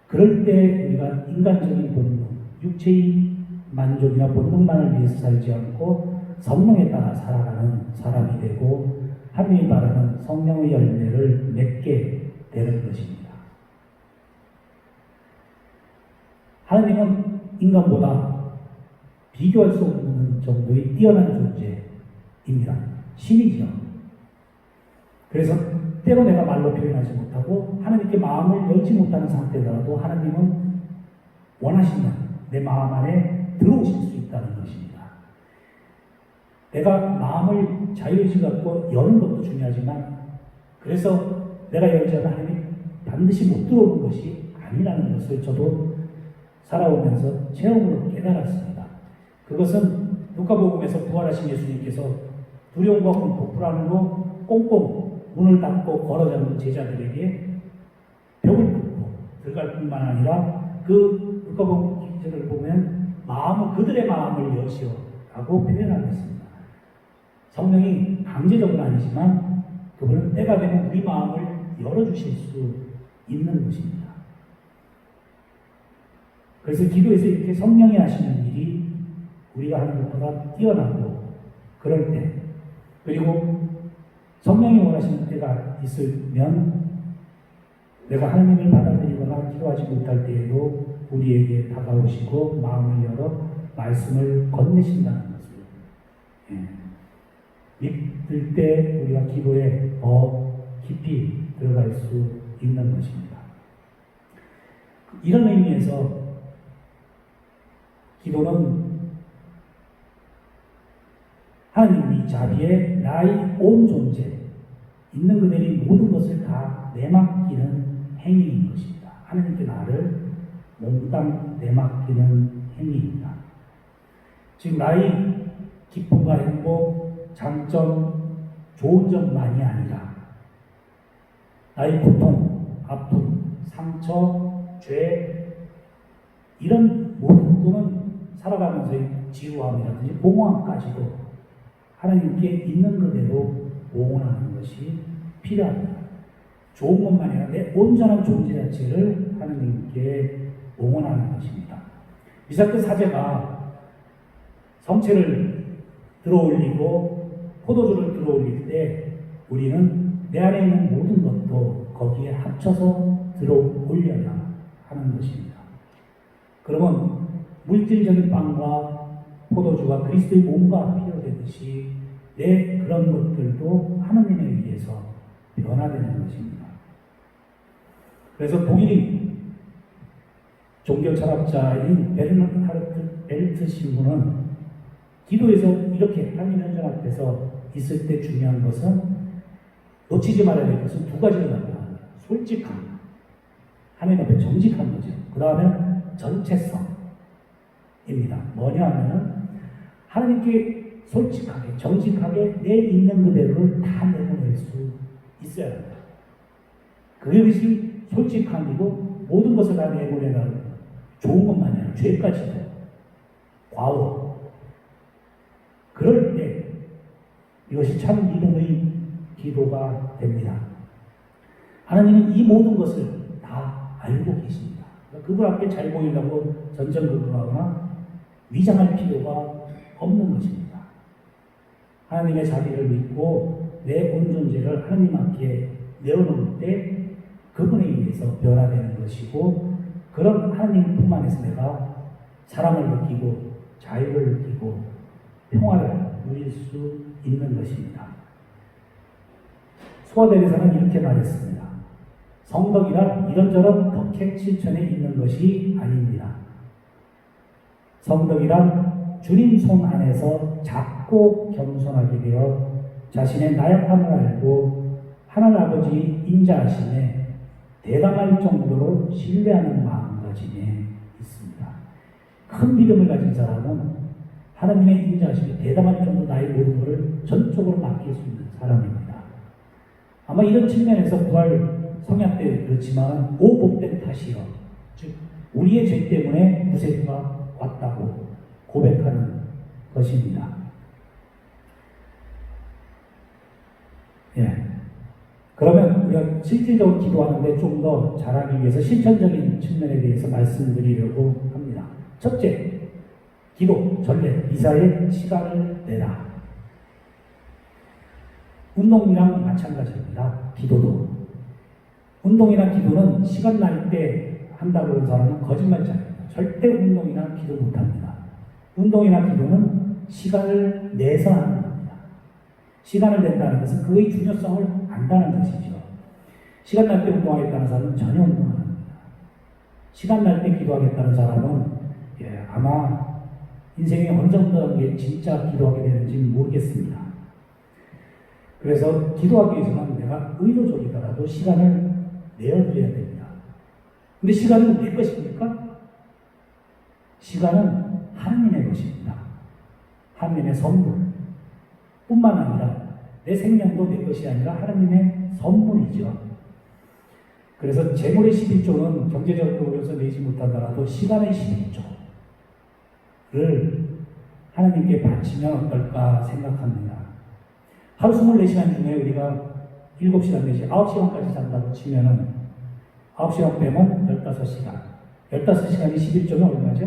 그럴 때 우리가 인간적인 본능, 육체의 만족이나 본능만을 위해서 살지 않고 성령에 따라 살아가는 사람이 되고 하나님이 바라는 성령의 열매를 맺게 되는 것입니다. 하나님은 인간보다 비교할 수 없는 정도의 뛰어난 존재입니다. 신이죠. 그래서 때로 내가 말로 표현하지 못하고 하나님께 마음을 열지 못하는 상태더라도 하나님은 원하시면 내 마음 안에 들어오실 수 있다는 것입니다. 내가 마음을 자유의지 갖고 여는 것도 중요하지만, 그래서 내가 열지 않으면 하나님이 반드시 못 들어오는 것이 아니라는 것을 저도 살아오면서 체험으로 깨달았습니다. 그것은 누가복음에서 부활하신 예수님께서 두려움과 공포, 불안으로 꽁꽁 문을 닫고 걸어가는 제자들에게 벽을 뚫고 들어갈 뿐만 아니라 그 누가복음 기절을 보면 그들의 마음을 여시오라고 표현하고 있습니다. 성령이 강제적은 아니지만 그분은 때가 되면 우리 마음을 열어주실 수 있는 것입니다. 그래서 기도에서 이렇게 성령이 하시는 일이 우리가 하는 것보다 뛰어나고, 그럴 때, 그리고 성령이 원하시는 때가 있으면 내가 하나님을 받아들이거나 기도하지 못할 때에도 우리에게 다가오시고 마음을 열어 말씀을 건네신다는 것을 믿을 때 우리가 기도에 더 깊이 들어갈 수 있는 것입니다. 이런 의미에서 기도는 하나님의 자비에 나의 온 존재, 있는 그대의 모든 것을 다 내맡기는 행위인 것입니다. 하나님께 나를 몽땅 내맡기는 행위입니다. 즉 나의 기쁨과 행복, 장점, 좋은 점만이 아니라 나의 고통, 아픔, 상처, 죄, 이런 모든, 또는 살아가면서의 지루함이라든지 공허함까지도 하나님께 있는 그대로 봉헌하는 것이 필요합니다. 좋은 것만이 아니라 내 온전한 존재 자체를 하나님께 봉헌하는 것입니다. 미사 때 사제가 성체를 들어올리고 포도주를 들어올릴 때 우리는 내 안에 있는 모든 것도 거기에 합쳐서 들어올려야 하는 것입니다. 그러면 물질적인 빵과 포도주가 그리스도의 몸과 필요되듯이 내 그런 것들도 하나님에 의해서 변화되는 것입니다. 그래서 독일인 종교 철학자인 베르나르트 벨트 신부는 기도에서 이렇게 하나님 현장 앞에서 있을 때 중요한 것은 놓치지 말아야 될 것은 두 가지를 갖다 솔직함, 하나님 앞에 정직한 거죠. 그 다음에 전체성입니다. 뭐냐 하면은 하나님께 솔직하게 정직하게 내 있는 그대로를 다 내보낼 수 있어야 합니다. 그것이 솔직함이고 모든 것을 다 내보내는 좋은 것만이 아니라 죄까지도 과오. 그럴 때 이것이 참 믿음의 기도가 됩니다. 하나님은 이 모든 것을 다 알고 계십니다. 그분 앞에 잘 보이려고 전전긍긍하거나 위장할 필요가 없는 것입니다. 하나님의 자비를 믿고 내 온 존재를 하나님 앞에 내어놓을 때 그분에 의해서 변화되는 것이고 그런 하나님 품 안에서 내가 사랑을 느끼고 자유를 느끼고 평화를 누릴 수 있는 것입니다. 소아대리사는 이렇게 말했습니다. 성덕이란 이런저런 덕행 실천에 있는 것이 아닙니다. 성덕이란 주님 손 안에서 작고 겸손하게 되어 자신의 나약함을 알고 하나님 아버지 인자하심에 대담할 정도로 신뢰하는 마음가짐에 있습니다. 큰 믿음을 가진 사람은 하나님의 인자하심에 대담할 정도 나의 모든 것을 전적으로 맡길 수 있는 사람입니다. 아마 이런 측면에서 부활 성약 때 그렇지만 오복된 탓이요. 즉 우리의 죄 때문에 무쇠가 왔다고 고백하는 것입니다. 예. 그러면 우리가 실질적으로 기도하는데 좀 더 잘하기 위해서 실천적인 측면에 대해서 말씀드리려고 합니다. 첫째, 기도, 전례, 미사에 시간을 내라. 운동이랑 마찬가지입니다. 기도도. 운동이나 기도는 시간 날 때 한다고 하는 사람은 거짓말장입니다. 절대 운동이나 기도 못합니다. 운동이나 기도는 시간을 내서 하는 겁니다. 시간을 낸다는 것은 그의 중요성을 안다는 것이죠. 시간 날 때 운동하겠다는 사람은 전혀 운동 안 합니다. 시간 날 때 기도하겠다는 사람은 아마 인생에 어느 정도 게 진짜 기도하게 되는지는 모르겠습니다. 그래서 기도하기 위해서는 내가 의도적이더라도 시간을 내어드려야 됩니다. 근데 시간은 내 것입니까? 시간은 하나님의 것입니다. 하나님의 선물 뿐만 아니라 내 생명도 내 것이 아니라 하나님의 선물이죠. 그래서 재물의 11조는 경제적으로 그래서 내지 못하더라도 시간의 11조를 하나님께 바치면 어떨까 생각합니다. 하루 24시간 중에 우리가 7시간 내지 9시간까지 잔다고 치면은 9시간 빼면 15시간. 15시간이 11조면 얼마죠?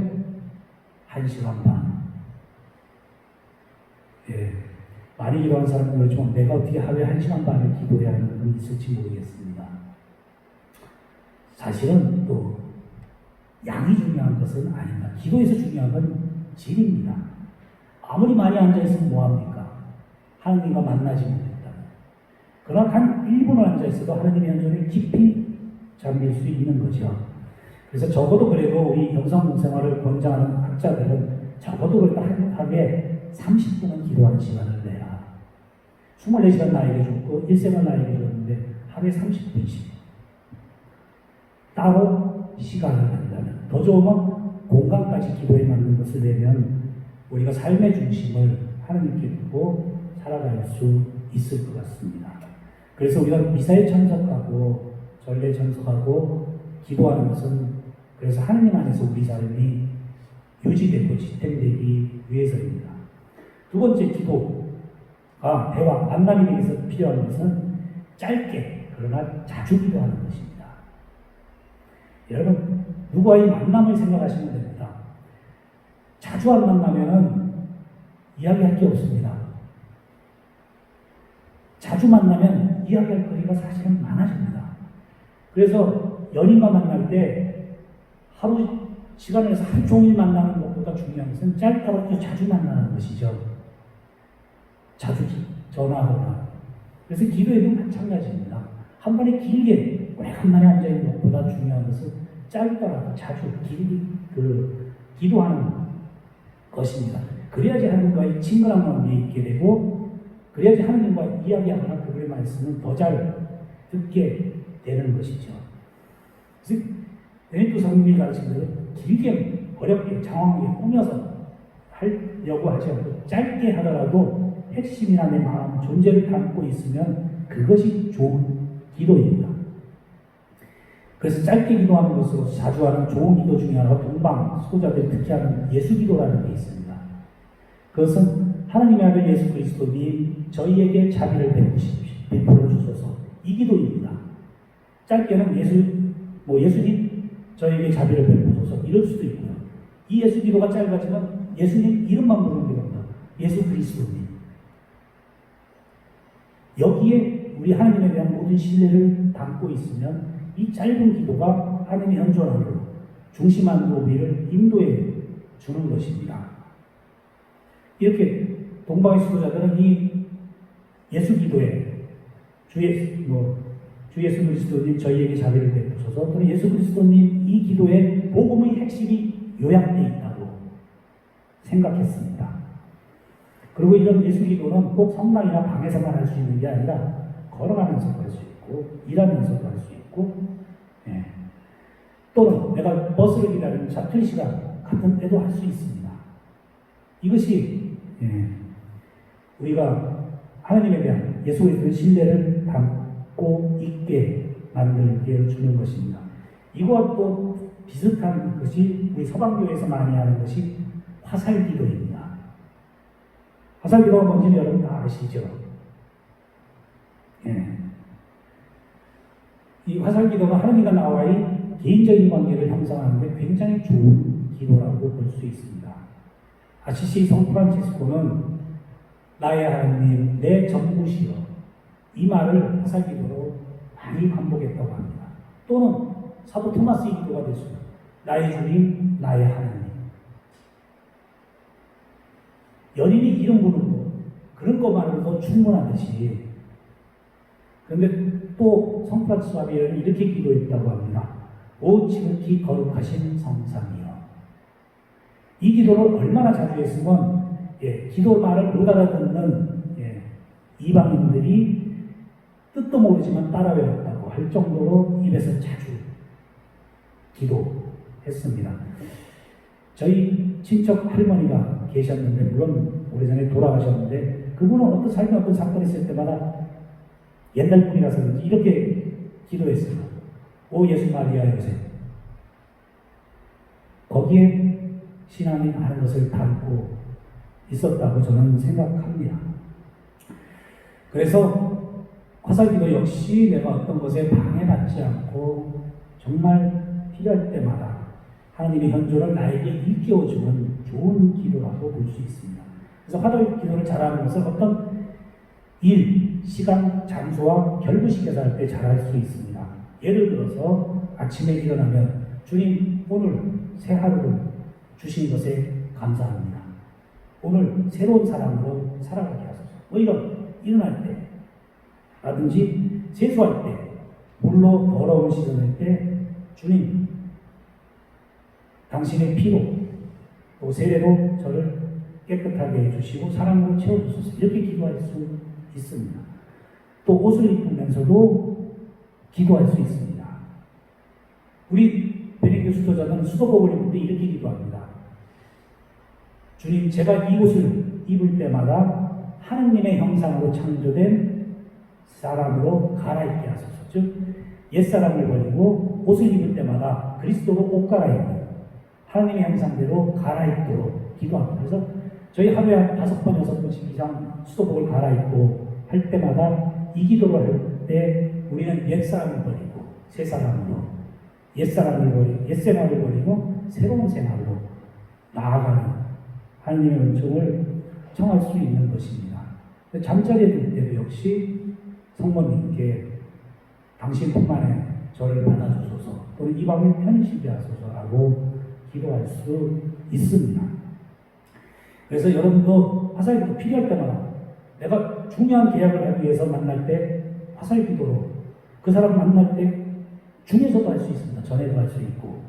1시간 반. 예. 많이 기도하는 사람은 그렇지만 내가 어떻게 하루에 1시간 반을 기도해야 하는 분이 있을지 모르겠습니다. 사실은 또 양이 중요한 것은 아닙니다. 기도에서 중요한 건 질입니다. 아무리 많이 앉아있으면 뭐합니까? 하나님과 만나지 못했다면. 그러나 한 1분을 앉아있어도 하나님의 현존에 깊이 잠길 수 있는 거죠. 그래서 적어도 그래도 우리 영상생활을 권장하는 학자들은 적어도 그래도 하루에 30분은 기도하는 시간을 내라. 24시간 나에게 줬고 일생을 나에게 줬는데 하루에 30분씩 따로 시간을 낸다면 더 좋으면 공간까지 기도에 맞는 것을 내면 우리가 삶의 중심을 하나님께 두고 살아갈 수 있을 것 같습니다. 그래서 우리가 미사에 참석하고 전례에 참석하고 기도하는 것은 그래서 하나님 안에서 우리 삶이 유지되고 지탱되기 위해서입니다. 두 번째 기도가 대화, 만남이 되기 위해서 필요한 것은 짧게 그러나 자주 기도하는 것입니다. 여러분 누구와의 만남을 생각하시면 됩니다. 자주 안 만나면은 이야기할 게 없습니다. 자주 만나면 이야기할 거리가 사실은 많아집니다. 그래서 연인과 만날 때 하루 시간을 내서 하루 종일 만나는 것보다 중요한 것은 짧더라도 자주 만나는 것이죠. 자주 전화하거나. 그래서 기도에도 마찬가지입니다. 한 번에 길게 오래간만에 앉아있는 것보다 중요한 것은 짧더라도 자주 길게 기도하는 것입니다. 그래야지 하나님과의 친근한 마음이 있게 되고, 그래야지 하나님과 이야기하거나 그분의 말씀을 더 잘 듣게 되는 것이죠. 그래서 베네딕토 성령이 가르친 대로 길게 어렵게 장황하게 꾸며서 하려고 하지 않고 짧게 하더라도 핵심이나 내 마음, 존재를 담고 있으면 그것이 좋은 기도입니다. 그래서 짧게 기도하는 것으로 자주 하는 좋은 기도 중에 하나가 동방 수도자들이 특히 하는 예수 기도라는 게 있습니다. 그것은 하나님의 아들 예수 그리스도님 저희에게 자비를 베풀어 주소서, 이 기도입니다. 짧게는 예수님 저희에게 자비를 베푸소서 이럴 수도 있고요. 이 예수 기도가 짧아지면 예수님 이름만 부르는 기도입니다. 예수 그리스도님. 여기에 우리 하나님에 대한 모든 신뢰를 담고 있으면 이 짧은 기도가 하나님의 현존함으로 중심안으로 우리를 인도해 주는 것입니다. 이렇게 동방의 수도자들은 이 예수 기도에 주 예수 그리스도님 저희에게 자비를 베푸소서, 또는 예수 그리스도님 이 기도에 복음의 핵심이 요약되어 있다고 생각했습니다. 그리고 이런 예수 기도는 꼭 성당이나 방에서만 할 수 있는 게 아니라 걸어가면서도 할 수 있고 일하면서도 할 수 있고, 또는 내가 버스를 기다리는 샤틀 시간 같은 때도 할 수 있습니다. 이것이 우리가 하나님에 대한 예수에 대한 신뢰를 담고 있게 만들게 주는 것입니다. 이와 또 비슷한 것이 우리 서방교회에서 많이 하는 것이 화살기도입니다. 화살기도가 뭔지 여러분 다 아시죠? 이 화살기도가 하나님과 나와의 개인적인 관계를 형성하는 데 굉장히 좋은 기도라고 볼 수 있습니다. 아시시 성프란치스코는 나의 하나님, 내 전부시여, 이 말을 화살기도로 많이 반복했다고 합니다. 또는 사도 토마스의 기도가 될 수 있습니다. 나의 주님, 나의 하나님. 연인이 이름 부르는 거, 그런 것만으로도 충분하듯이. 그런데 또 성프란치스 아비에는 이렇게 기도했다고 합니다. 오 지극히 거룩하신 성삼이여. 이 기도를 얼마나 자주 했으면 기도 말을 못 알아듣는 이방인들이 뜻도 모르지만 따라 외웠다고 할 정도로 입에서 자주 기도했습니다. 저희 친척 할머니가 계셨는데, 물론 오래전에 돌아가셨는데, 그분은 어떤 삶에 어떤 사건이 있을 때마다 옛날 분이라서 그런지 이렇게 기도했어요. 오 예수 마리아 요셉. 거기에 신앙이 많은 것을 담고 있었다고 저는 생각합니다. 그래서 화살기도 역시 내가 어떤 것에 방해받지 않고 정말 필요할 때마다 하나님의 현존을 나에게 일깨워주는 좋은 기도라고 볼 수 있습니다. 그래서 화살 기도를 잘하는 것은 어떤 일, 시간, 장소와 결부시켜서 할 때 잘할 수 있습니다. 예를 들어서 아침에 일어나면 주님 오늘 새 하루를 주신 것에 감사합니다. 오늘 새로운 사람으로 살아가게 하소서. 일어날 때 라든지 세수할 때, 물로 더러운 씻어낼 때 주님 당신의 피로 또 세례로 저를 깨끗하게 해주시고 사랑으로 채워주소서. 이렇게 기도할 수 있습니다. 또 옷을 입으면서도 기도할 수 있습니다. 우리 베네딕토 수도자는 수도복을 입을 때 이렇게 기도합니다. 주님, 제가 이 옷을 입을 때마다 하느님의 형상으로 창조된 사람으로 갈아입게 하소서. 즉 옛사람을 버리고 옷을 입을 때마다 그리스도로 옷 갈아입고 하느님의 형상대로 갈아입도록 기도합니다. 그래서 저희 하루에 한 5번, 6번씩 이상 수도복을 갈아입고 할 때마다 이 기도를 할 때 우리는 옛사람을 버리고 새 사람으로, 옛사람을 버리고 옛생활을 버리고 새로운 생활로 나아가는 하나님의 은총을 청할 수 있는 것입니다. 잠자리에 들 때도 역시 성모님께 당신뿐만의 저를 받아주소서 또는 이 밤을 편히쉬게 하소서라고 기도할 수 있습니다. 그래서 여러분도 화살기도 필요할 때마다 내가 중요한 계약을 하기 위해서 만날 때 화살기도로 그 사람 만날 때 중에서도 할 수 있습니다. 전에도 할 수 있고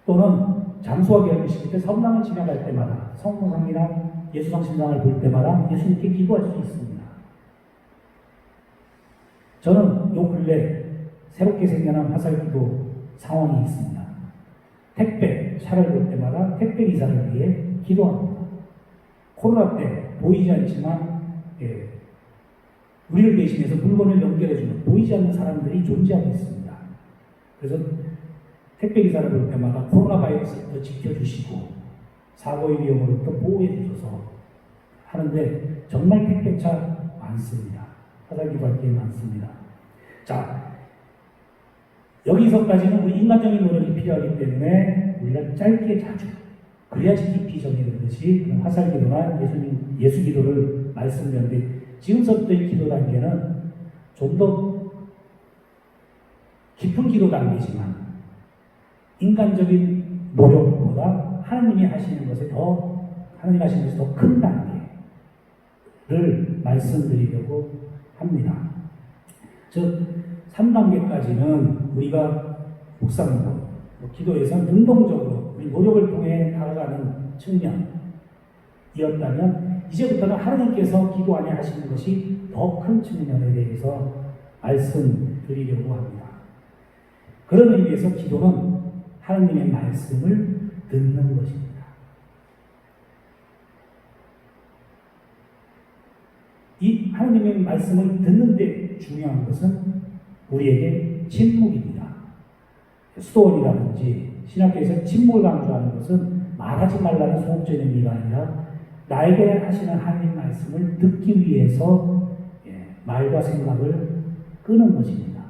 또는 장수와 계약을 시킬 때 성당을 지나갈 때마다 성모상이나 예수상 신상을 볼 때마다 예수님께 기도할 수 있습니다. 저는 요 근래 새롭게 생겨난 화살기도 상황이 있습니다. 택배, 차를 볼 때마다 택배 기사를 위해 기도합니다. 코로나 때 보이지 않지만 우리를 대신해서 물건을 연결해주는 보이지 않는 사람들이 존재하고 있습니다. 그래서 택배 기사를 볼 때마다 코로나 바이러스부터 지켜주시고 사고의 위험으로부터 보호해 주셔서 하는데 정말 택배차 많습니다. 화살기도 할 게 많습니다. 자, 여기서까지는 우리 인간적인 노력이 필요하기 때문에 우리가 짧게 자주 그래야지 깊이 정의되는 것이 화살기도나 예수기도를 말씀드렸는데 지금서부터의 기도 단계는 좀 더 깊은 기도 단계지만 인간적인 노력보다 하나님이 하시는 것에 더 큰 단계를 말씀드리려고 합니다. 즉 3단계까지는 우리가 묵상으로 기도에서 능동적으로 우리 노력을 통해 다가가는 측면이었다면 이제부터는 하나님께서 기도 안에 하시는 것이 더 큰 측면에 대해서 말씀드리려고 합니다. 그런 의미에서 기도는 하나님의 말씀을 듣는 것입니다. 이 하나님의 말씀을 듣는 데 중요한 것은 우리에게 침묵입니다. 수도원이라든지 신학교에서 침묵을 강조하는 것은 말하지 말라는 소극적인 의미가 아니라 나에게 하시는 하나님 말씀을 듣기 위해서 말과 생각을 끄는 것입니다.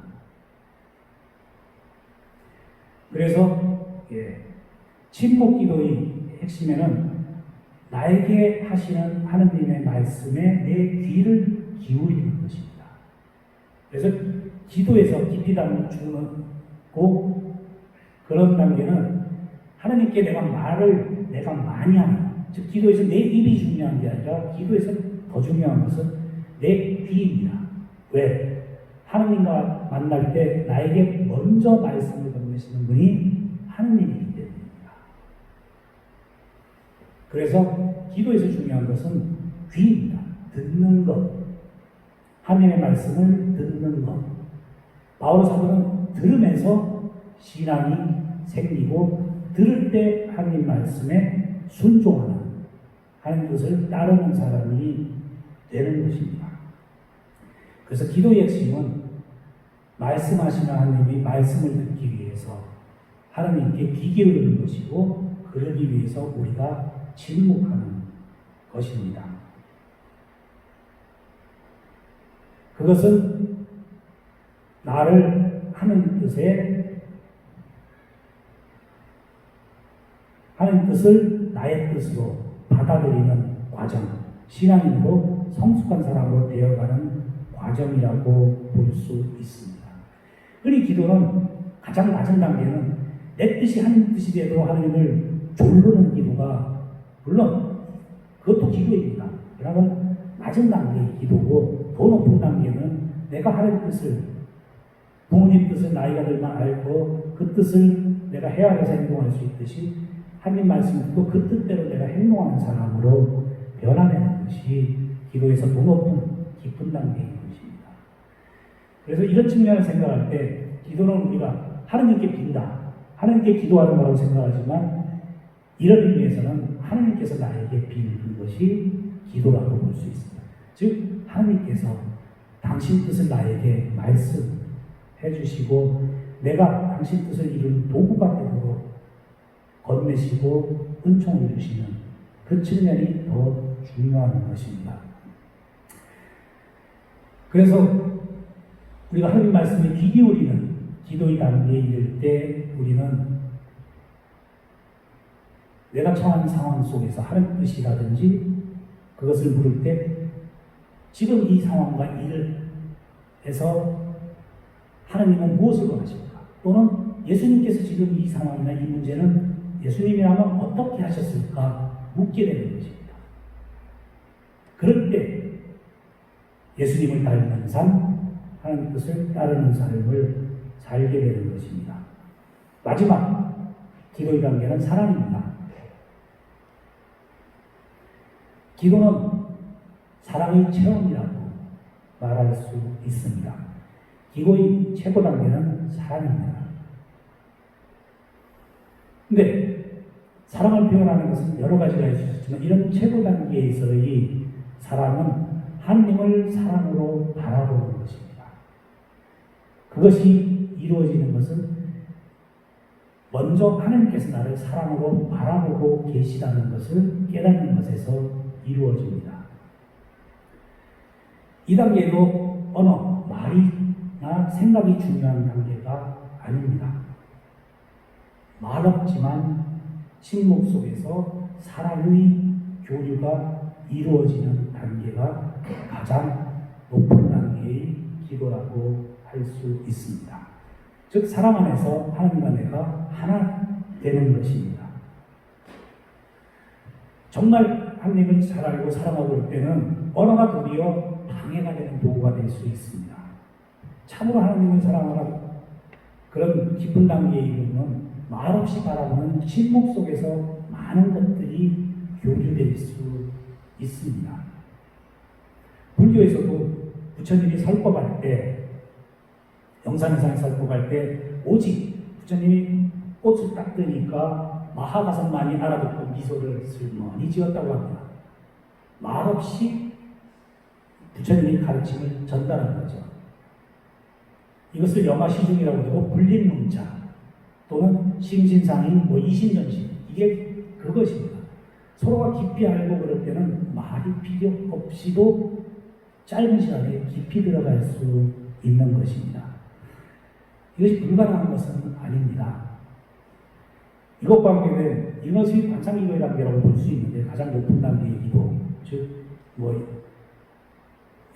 그래서 침묵 기도의 핵심에는 나에게 하시는 하나님의 말씀에 내 귀를 기울이는 것입니다. 그래서 기도에서 깊이 담주고 그런 단계는 하나님께 내가 많이 하는, 즉 기도에서 내 입이 중요한 게 아니라 기도에서 더 중요한 것은 내 귀입니다. 왜? 하나님과 만날 때 나에게 먼저 말씀을 건네시는 분이 하나님이기 때문입니다. 그래서 기도에서 중요한 것은 귀입니다. 듣는 것. 하나님의 말씀을 듣는 것. 바울 사도는 들으면서 신앙이 생기고 들을 때 하나님 말씀에 순종하는 하나님 뜻을 따르는 사람이 되는 것입니다. 그래서 기도의 핵심은 말씀하시는 하나님이 말씀을 듣기 위해서 하나님께 귀 기울이는 것이고 그러기 위해서 우리가 침묵하는 것입니다. 그것은 나를 하는 뜻을 나의 뜻으로 받아들이는 과정, 신앙인으로 성숙한 사람으로 되어가는 과정이라고 볼 수 있습니다. 그리 기도는 가장 낮은 단계는 내 뜻이 하나님 뜻이 돼도 하나님을 조르는 기도가 물론 그것도 기도입니다. 그러면 낮은 단계의 기도고 더 높은 단계는 내가 하나님 뜻을 부모님 뜻을 나이가 들면 알고 그 뜻을 내가 헤아려서 행동할 수 있듯이 하나님 말씀을 듣고 그 뜻대로 내가 행동하는 사람으로 변화되는 것이 기도에서 더 높은 깊은 단계인 것입니다. 그래서 이런 측면을 생각할 때 기도는 우리가 하나님께 빈다, 하나님께 기도하는 거라고 생각하지만 이런 의미에서는 하나님께서 나에게 비는 것이 기도라고 볼 수 있습니다. 즉 하나님께서 당신 뜻을 나에게 말씀해 주시고 내가 당신 뜻을 이루는 도구가 되도록 건네시고 은총을 주시는 그 측면이 더 중요한 것입니다. 그래서 우리가 하나님 말씀에 귀 기울이는 기도의 단계에 이를 때 우리는 내가 처한 상황 속에서 하는 뜻이라든지 그것을 물을 때 지금 이 상황과 일을 해서 하나님은 무엇을 원하십니까? 또는 예수님께서 지금 이 상황이나 이 문제는 예수님이라면 어떻게 하셨을까 묻게 되는 것입니다. 그럴 때 예수님을 닮는 삶, 하나님 뜻을 따르는 삶을 살게 되는 것입니다. 마지막 기도의 단계는 사랑입니다. 기도는 사랑의 체험이라고 말할 수 있습니다. 기도의 최고 단계는 사랑입니다. 근데 사랑을 표현하는 것은 여러 가지가 있을 수 있지만 이런 최고 단계에서의 사랑은 하나님을 사랑으로 바라보는 것입니다. 그것이 이루어지는 것은 먼저 하나님께서 나를 사랑으로 바라보고 계시다는 것을 깨닫는 것에서 이루어집니다. 이 단계도 어느 말이나 생각이 중요한 단계가 아닙니다. 말 없지만 침묵 속에서 사랑의 교류가 이루어지는 단계가 가장 높은 단계의 기도라고 할 수 있습니다. 즉 사랑 안에서 하나님과 내가 하나 되는 것입니다. 정말 하나님을 잘 알고 사랑하고 올 때는 언어가 도리어 방해가 되는 도구가 될 수 있습니다. 참으로 하나님을 사랑하라 그런 깊은 단계에 이르면 말없이 바라보는 침묵 속에서 많은 것들이 교류될 수 있습니다. 불교에서도 부처님이 설법할 때 영산에서 설법할 때 오직 부처님이 꽃을 딱 뜨니까 마하가선만이 알아듣고 미소를 슬머니 지었다고 합니다. 말없이 부처님의 가르침을 전달한 거죠. 이것을 영아시중이라고 하고 불림문자 또는 심신상인 이신전신 이게 그것입니다. 서로가 깊이 알고 그럴 때는 말이 필요 없이도 짧은 시간에 깊이 들어갈 수 있는 것입니다. 이것이 불가능한 것은 아닙니다. 이것과 관계된 이것이 관상기도의 단계라고 볼 수 있는데 가장 높은 단계의 기도, 즉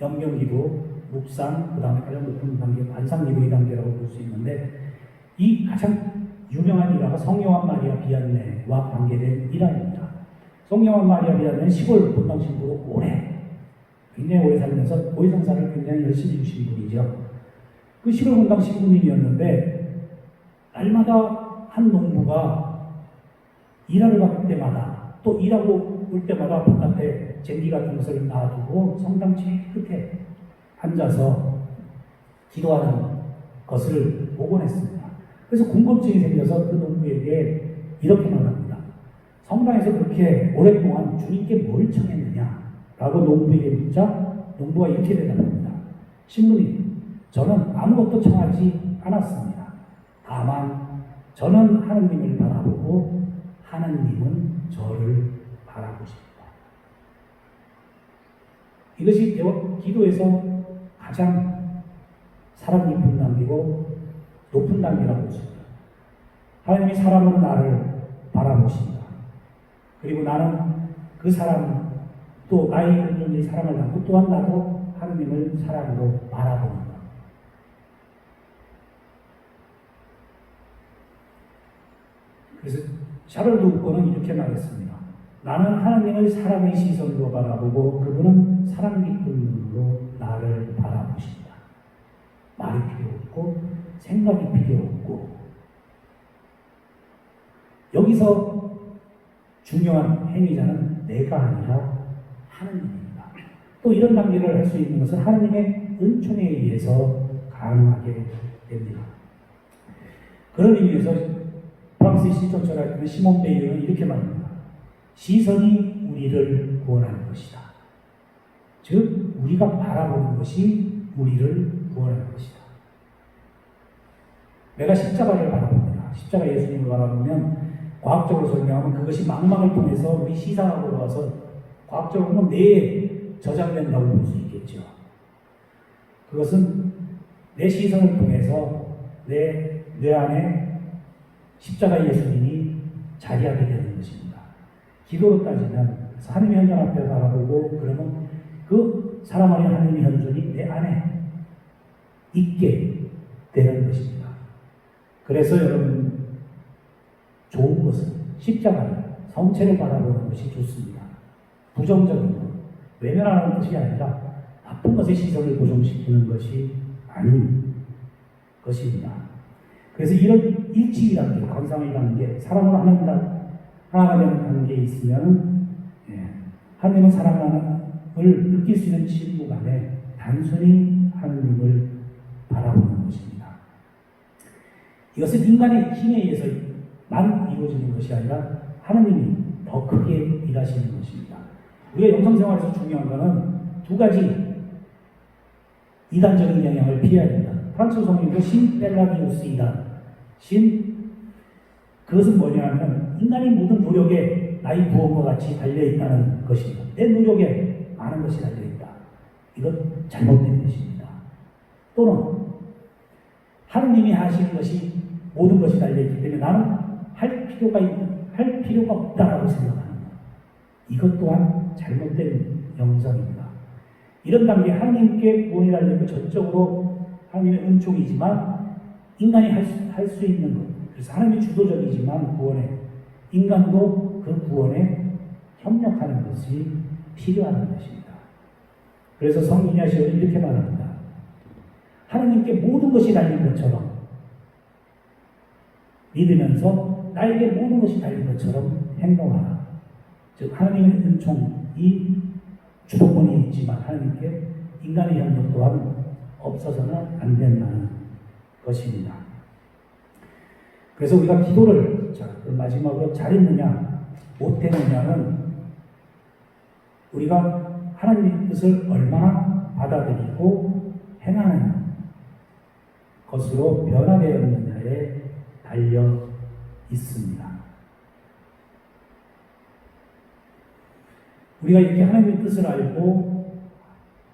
염경기도, 묵상, 그 다음에 가장 높은 단계 관상기도의 단계라고 볼 수 있는데 이 가장 유명한 일화가 성요한 마리아 비안네와 관계된 일화입니다. 성요한 마리아 비안네는 시골 본당 신부로 굉장히 오래 살면서 고위성사를 굉장히 열심히 주신 분이죠. 그 시골 본당 신부님이었는데 날마다 한 농부가 일하러 갈 때마다 또 일하고 올 때마다 바깥에 쟁기 같은 것을 놔두고 성당 제일 끝에 앉아서 기도하는 것을 보곤 했습니다. 그래서 궁금증이 생겨서 그 농부에게 이렇게 말합니다. 성당에서 그렇게 오랫동안 주님께 뭘 청했느냐? 라고 농부에게 묻자 농부가 이렇게 대답합니다. 신부님, 저는 아무것도 청하지 않았습니다. 다만 저는 하느님을 바라보고 하느님은 저를 바라보십니다. 이것이 기도에서 가장 사람 깊은 단계고 높은 단계라고 보십니다. 하나님이 사람으로 나를 바라보십니다. 그리고 나는 그 사람 또 나의 온전히 사랑을 담고 또한 나도 하느님을 사랑으로 바라보는 것. 그래서 샤를 루코는 이렇게 말했습니다. 나는 하나님을 사랑의 시선으로 바라보고 그분은 사랑 깊은 눈으로 나를 바라보십니다. 말이 필요 없고 생각이 필요 없고 여기서 중요한 행위자는 내가 아니라 하느님입니다. 또 이런 단계를 할 수 있는 것은 하느님의 은총에 의해서 가능하게 됩니다. 그런 의미에서 프랑스의 시조철학자 시몬 베이유는 이렇게 말합니다. 시선이 우리를 구원하는 것이다. 즉 우리가 바라보는 것이 우리를 구원하는 것이다. 내가 십자가를 바라봅니다. 십자가 예수님을 바라보면 과학적으로 설명하면 그것이 망망을 통해서 우리 시사학으로 와서 과학적으로 보면 뇌에 저장된다고 볼 수 있겠죠. 그것은 내 시선을 통해서 내 뇌 안에 십자가 예수님이 자리하게 되는 것입니다. 기도로 따지면 하나님의 현존 앞에 바라보고 그러면 그 사람 안에 하나님의 현존이 내 안에 있게 되는 것입니다. 그래서 여러분 좋은 것은 십자가를 성체를 바라보는 것이 좋습니다. 부정적인 것, 외면하는 뜻이 아니라 나쁜 것의 시선을 고정시키는 것이 아닌 것입니다. 그래서 이런 일치이라는 게, 관상이라는 게 사람으로 하나가 되는 관계에 있으면 하나님은 사랑을 느낄 수 있는 친구 안에 단순히 하나님을 바라보는 것입니다. 이것은 인간의 힘에 의해서만 이루어지는 것이 아니라 하나님이 더 크게 일하시는 것입니다. 우리가 영성생활에서 중요한 것은 두 가지 이단적인 영향을 피해야 된다. 프랑스 성경도 신펠라기우스 이단. 그것은 뭐냐면 인간의 모든 노력에 나의 부업과 같이 달려있다는 것입니다. 내 노력에 많은 것이 달려있다. 이건 잘못된 것입니다. 또는 하느님이 하시는 것이 모든 것이 달려있기 때문에 나는 할 필요가 없다라고 생각하는 것. 이것 또한 잘못된 영성입니다. 이런 단계에 하나님께 구원이 달려있고 전적으로 하나님의 은총이지만 인간이 할 수 있는 것. 그래서 하나님이 주도적이지만 구원에 인간도 그 구원에 협력하는 것이 필요한 것입니다. 그래서 성경 이냐시오는 이렇게 말합니다. 하나님께 모든 것이 달린 것처럼 믿으면서 나에게 모든 것이 달린 것처럼 행동하라. 즉 하나님의 은총이 주도권이 있지만 하나님께 인간의 협력 또한 없어서는 안 된다는 것입니다. 그래서 우리가 기도를 마지막으로 잘했느냐 못했느냐는 우리가 하나님의 뜻을 얼마나 받아들이고 행하는 것으로 변화되었느냐에 달려 있습니다. 우리가 이렇게 하나님의 뜻을 알고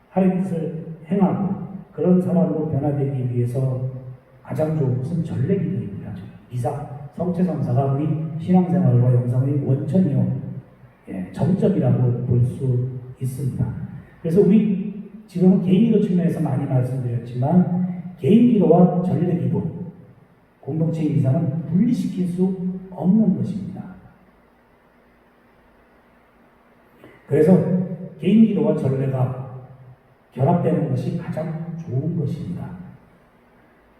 하나님의 뜻을 행하고 그런 사람으로 변화되기 위해서 가장 좋은 것은 전례기도입니다. 미사, 성체성사가 우리 신앙생활과 영성의 원천이요, 정점이라고 볼 수 있습니다. 그래서 우리 지금은 개인기도 측면에서 많이 말씀드렸지만 개인기도와 전례기도, 공동체의 미사는 분리시킬 수 없는 것입니다. 그래서 개인기도와 전례가 결합되는 것이 가장 좋은 것입니다.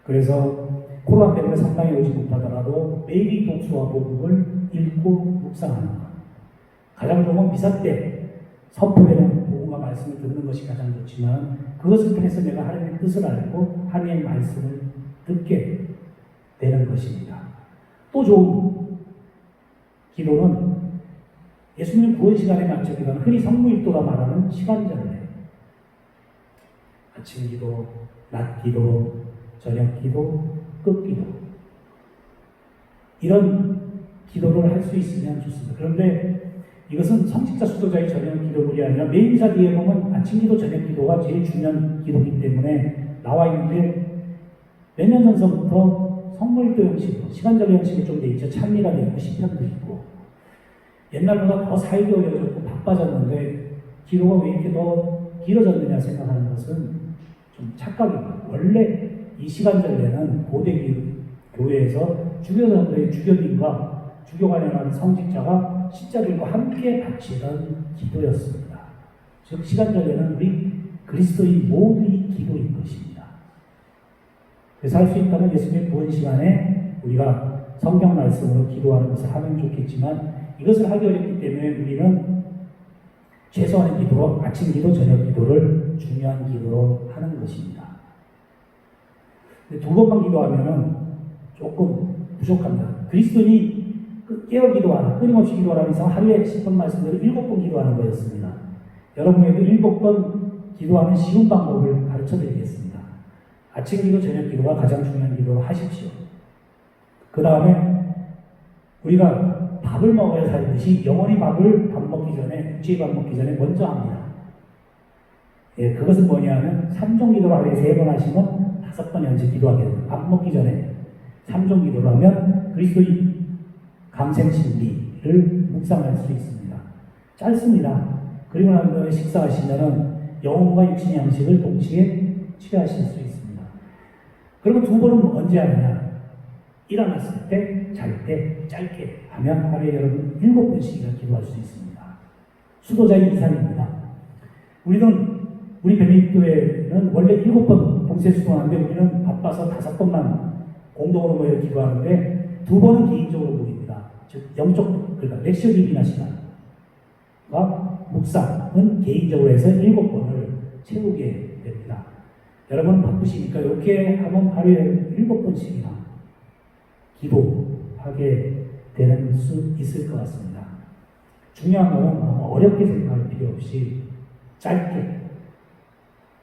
그래서 코로나 때문에 상당히 오지 못하더라도 매일 독서와 복음을 읽고 묵상하는 것. 가장 좋은 건 미사 때 선포되는 복음과 말씀을 듣는 것이 가장 좋지만 그것을 통해서 내가 하나님의 뜻을 알고 하나님의 말씀을 듣게 되는 것입니다. 또 좋은 기도는 예수님 구원 시간에 맞춰 기도하는 흔히 성무일도가 말하는 시간전례. 아침 기도, 낮 기도, 저녁 기도, 끝기도. 이런 기도를 할 수 있으면 좋습니다. 그런데 이것은 성직자 수도자의 저녁 기도물이 아니라 매일 미사 뒤에 보면 아침 기도, 저녁 기도가 제일 중요한 기도이기 때문에 나와 있는데 몇 년 전서부터 성무일도 형식으로 시간전례 형식이 좀 돼 있죠. 찬미가 되고 시편도 있고 옛날보다 더 살기 어려워졌고 바빠졌는데 기도가 왜 이렇게 더 길어졌느냐 생각하는 것은 좀 착각입니다. 원래 이 시간전례는 고대 교회에서 주교사들의 주교님과 주교관이라는 성직자가 십자들과 함께 바치던 기도였습니다. 즉 시간전례는 우리 그리스도인 모두의 기도인 것입니다. 그래서 할 수 있다면 예수님의 구원 시간에 우리가 성경 말씀으로 기도하는 것을 하면 좋겠지만 이것을 하기 어렵기 때문에 우리는 최소한의 기도로 아침 기도, 저녁 기도를 중요한 기도로 하는 것입니다. 두 번만 기도하면은 조금 부족합니다. 그리스도인이 깨어 기도하라, 끊임없이 기도하라는 이상 하루에 10번 말씀대로 7번 기도하는 거였습니다. 여러분에도 7번 기도하는 쉬운 방법을 가르쳐 드리겠습니다. 아침 기도, 저녁 기도가 가장 중요한 기도로 하십시오. 그 다음에 우리가 밥을 먹어야 살듯이 영원히 밥을 밥 먹기 전에, 육체의 밥 먹기 전에 먼저 합니다. 그것은 뭐냐면 3종 기도를 하루에 3번 하시면 5번 연속 기도하게 됩니다. 밥 먹기 전에 3종 기도를 하면 그리스도의 강생신비, 기도를 묵상할 수 있습니다. 짧습니다. 그리고 난 다음에 식사하시면은 영혼과 육신의 양식을 동시에 취하실 수 있습니다. 그리고 두 번은 언제 하느냐? 일어났을 때, 잘 때, 짧게 하면 하루에 여러분 7번씩이나 기도할 수 있습니다. 수도자의 이상입니다. 우리 베네딕교회는 원래 7번 동시에 수도하는데 우리는 바빠서 5번만 공동으로 모여 기도하는데 2번은 개인적으로 모입니다. 즉 영적, 그러니까 렉처 리빙 시간과 묵상은 개인적으로 해서 7번을 채우게 됩니다. 여러분 바쁘시니까 이렇게 하면 하루에 7번씩이나 기도하게 되는 수 있을 것 같습니다. 중요한 것은 너무 어렵게 생각할 필요 없이 짧게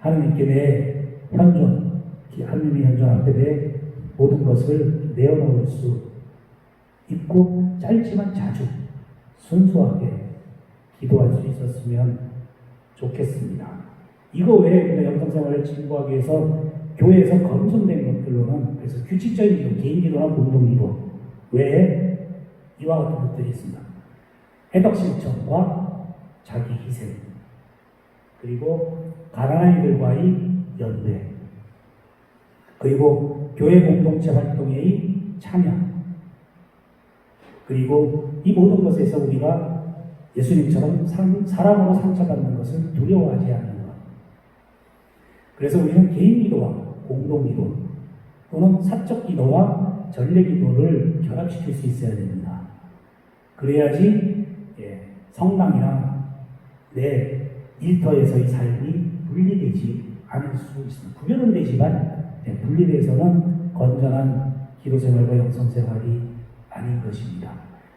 하느님께 내 현존, 하느님의 현존 앞에 내 모든 것을 내어놓을 수 있고 짧지만 자주 순수하게 기도할 수 있었으면 좋겠습니다. 이거 외에 우리가 영성생활을 진보하기 위해서 교회에서 검증된 것들로는 그래서 규칙적인 기도, 개인 기도나 공동 기도 외에 이와 같은 것들이 있습니다. 해덕 실천과 자기 희생, 그리고 가난한 이들과의 연대, 그리고 교회 공동체 활동의 참여, 그리고 이 모든 것에서 우리가 예수님처럼 사람으로 상처받는 것을 두려워하지 않는 것. 그래서 우리는 개인 기도와 공동 기도 또는 사적 기도와 전례 기도를 결합시킬 수 있어야 됩니다. 그래야지 성당이랑 내 일터에서의 삶이 분리되지 않을 수 있습니다. 구별은 되지만 분리돼서는 건전한 기도생활과 영성생활이 아닌 것입니다.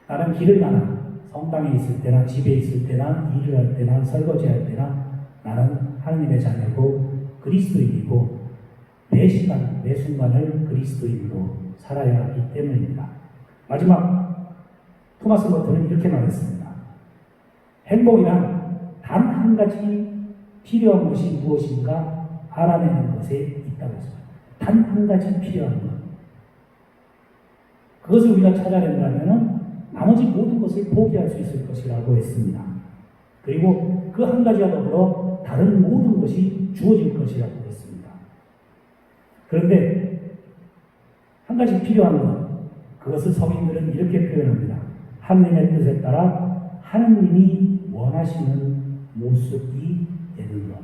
나는 길을 가나 성당에 있을 때나 집에 있을 때나 일을 할 때나 설거지할 때나 나는 하느님의 자녀고 그리스도인이고 매 시간 매 순간을 그리스도인으로 살아야 하기 때문입니다. 마지막 토마스 버튼은 이렇게 말했습니다. 행복이란 단 한 가지 필요한 것이 무엇인가 알아내는 것에 있다고 했습니다. 단 한 가지 필요한 것. 그것을 우리가 찾아낸다면 나머지 모든 것을 포기할 수 있을 것이라고 했습니다. 그리고 그 한 가지와 더불어 다른 모든 것이 주어질 것이라고 했습니다. 그런데 한 가지 필요한 것, 그것을 성인들은 이렇게 표현합니다. 하느님의 뜻에 따라 하느님이 원하시는 모습이 되는 것.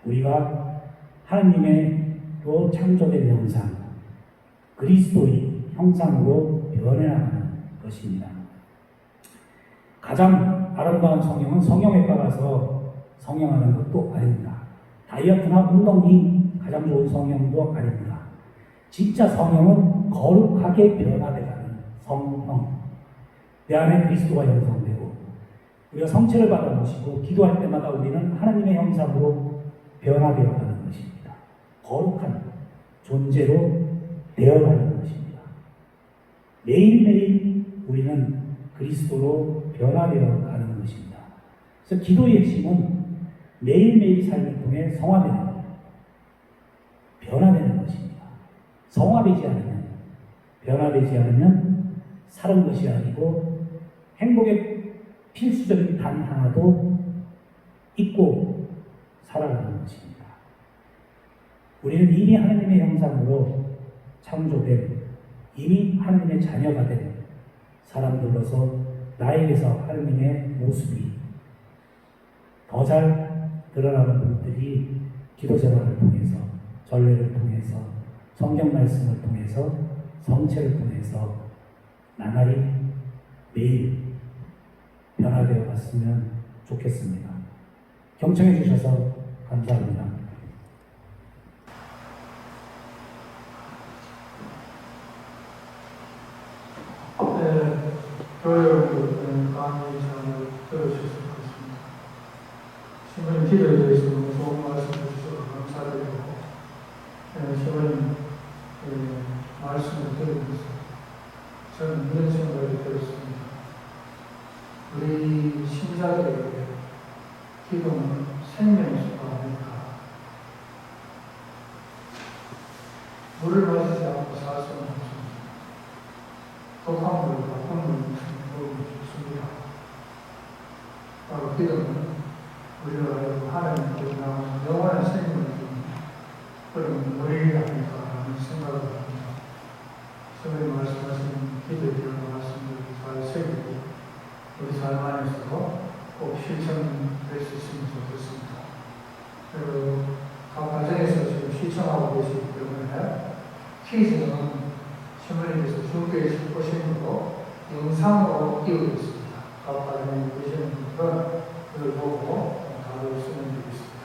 우리가 하느님의 또 창조된 형상, 그리스도의 형상으로 변해나가는 것입니다. 가장 아름다운 성형은 성형외과 가서 성형하는 것도 아닙니다. 다이어트나 운동이 가장 좋은 성형도 아닙니다. 진짜 성형은 거룩하게 변화되가는 성형. 내 안에 그리스도가 형성되고 우리가 성체를 받아 모시고 기도할 때마다 우리는 하나님의 형상으로 변화되어 가는 것입니다. 거룩한 존재로 되어가는 것입니다. 매일매일 우리는 그리스도로 변화되어 가는 것입니다. 그래서 기도의 핵심은 매일매일 삶을 통해 성화되는 것, 변화되는 것입니다. 성화되지 않으면, 변화되지 않으면 사는 것이 아니고 행복의 필수적인 단 하나도 잊고 살아가는 것입니다. 우리는 이미 하나님의 형상으로 창조된, 이미 하나님의 자녀가 된 사람들로서 나에게서 하나님의 모습이 더 잘 드러나는 분들이 기도 생활을 통해서, 전례를 통해서, 성경 말씀을 통해서, 성체를 통해서 나날이 매일 변화되어 갔으면 좋겠습니다. 경청해 주셔서 감사합니다. 교회 여러분들 강의 잘 들어주셨을 것입니다. 신부님 기도에 대해서 너무 좋은 말씀 해주셔서 감사드리고 신부님 말씀을 들으면서 저는 이런 생각이 들었습니다. 우리 신자들에게 기도는 생명수가 아닐까. 물을 마시지 않고 살 수는 없습니다. 독한 물과 물, 우리가 하나님께 나오는 영원한 생명을 그런 우리가 아닐까 하는 생각을 합니다. 선생님 말씀하신 기도의 말씀을 잘 새기고 우리 삶 안에서 꼭 실천될 수 있으면 좋겠습니다. 그리고 각 가정에서 지금 실천하고 계시기 때문에 퀴즈는 신부님께서 중계에 보시는 거 영상으로 띄우겠습니다. 각 가정에 계시는 분들은 그걸 보고 답을 쓰면 되겠습니다.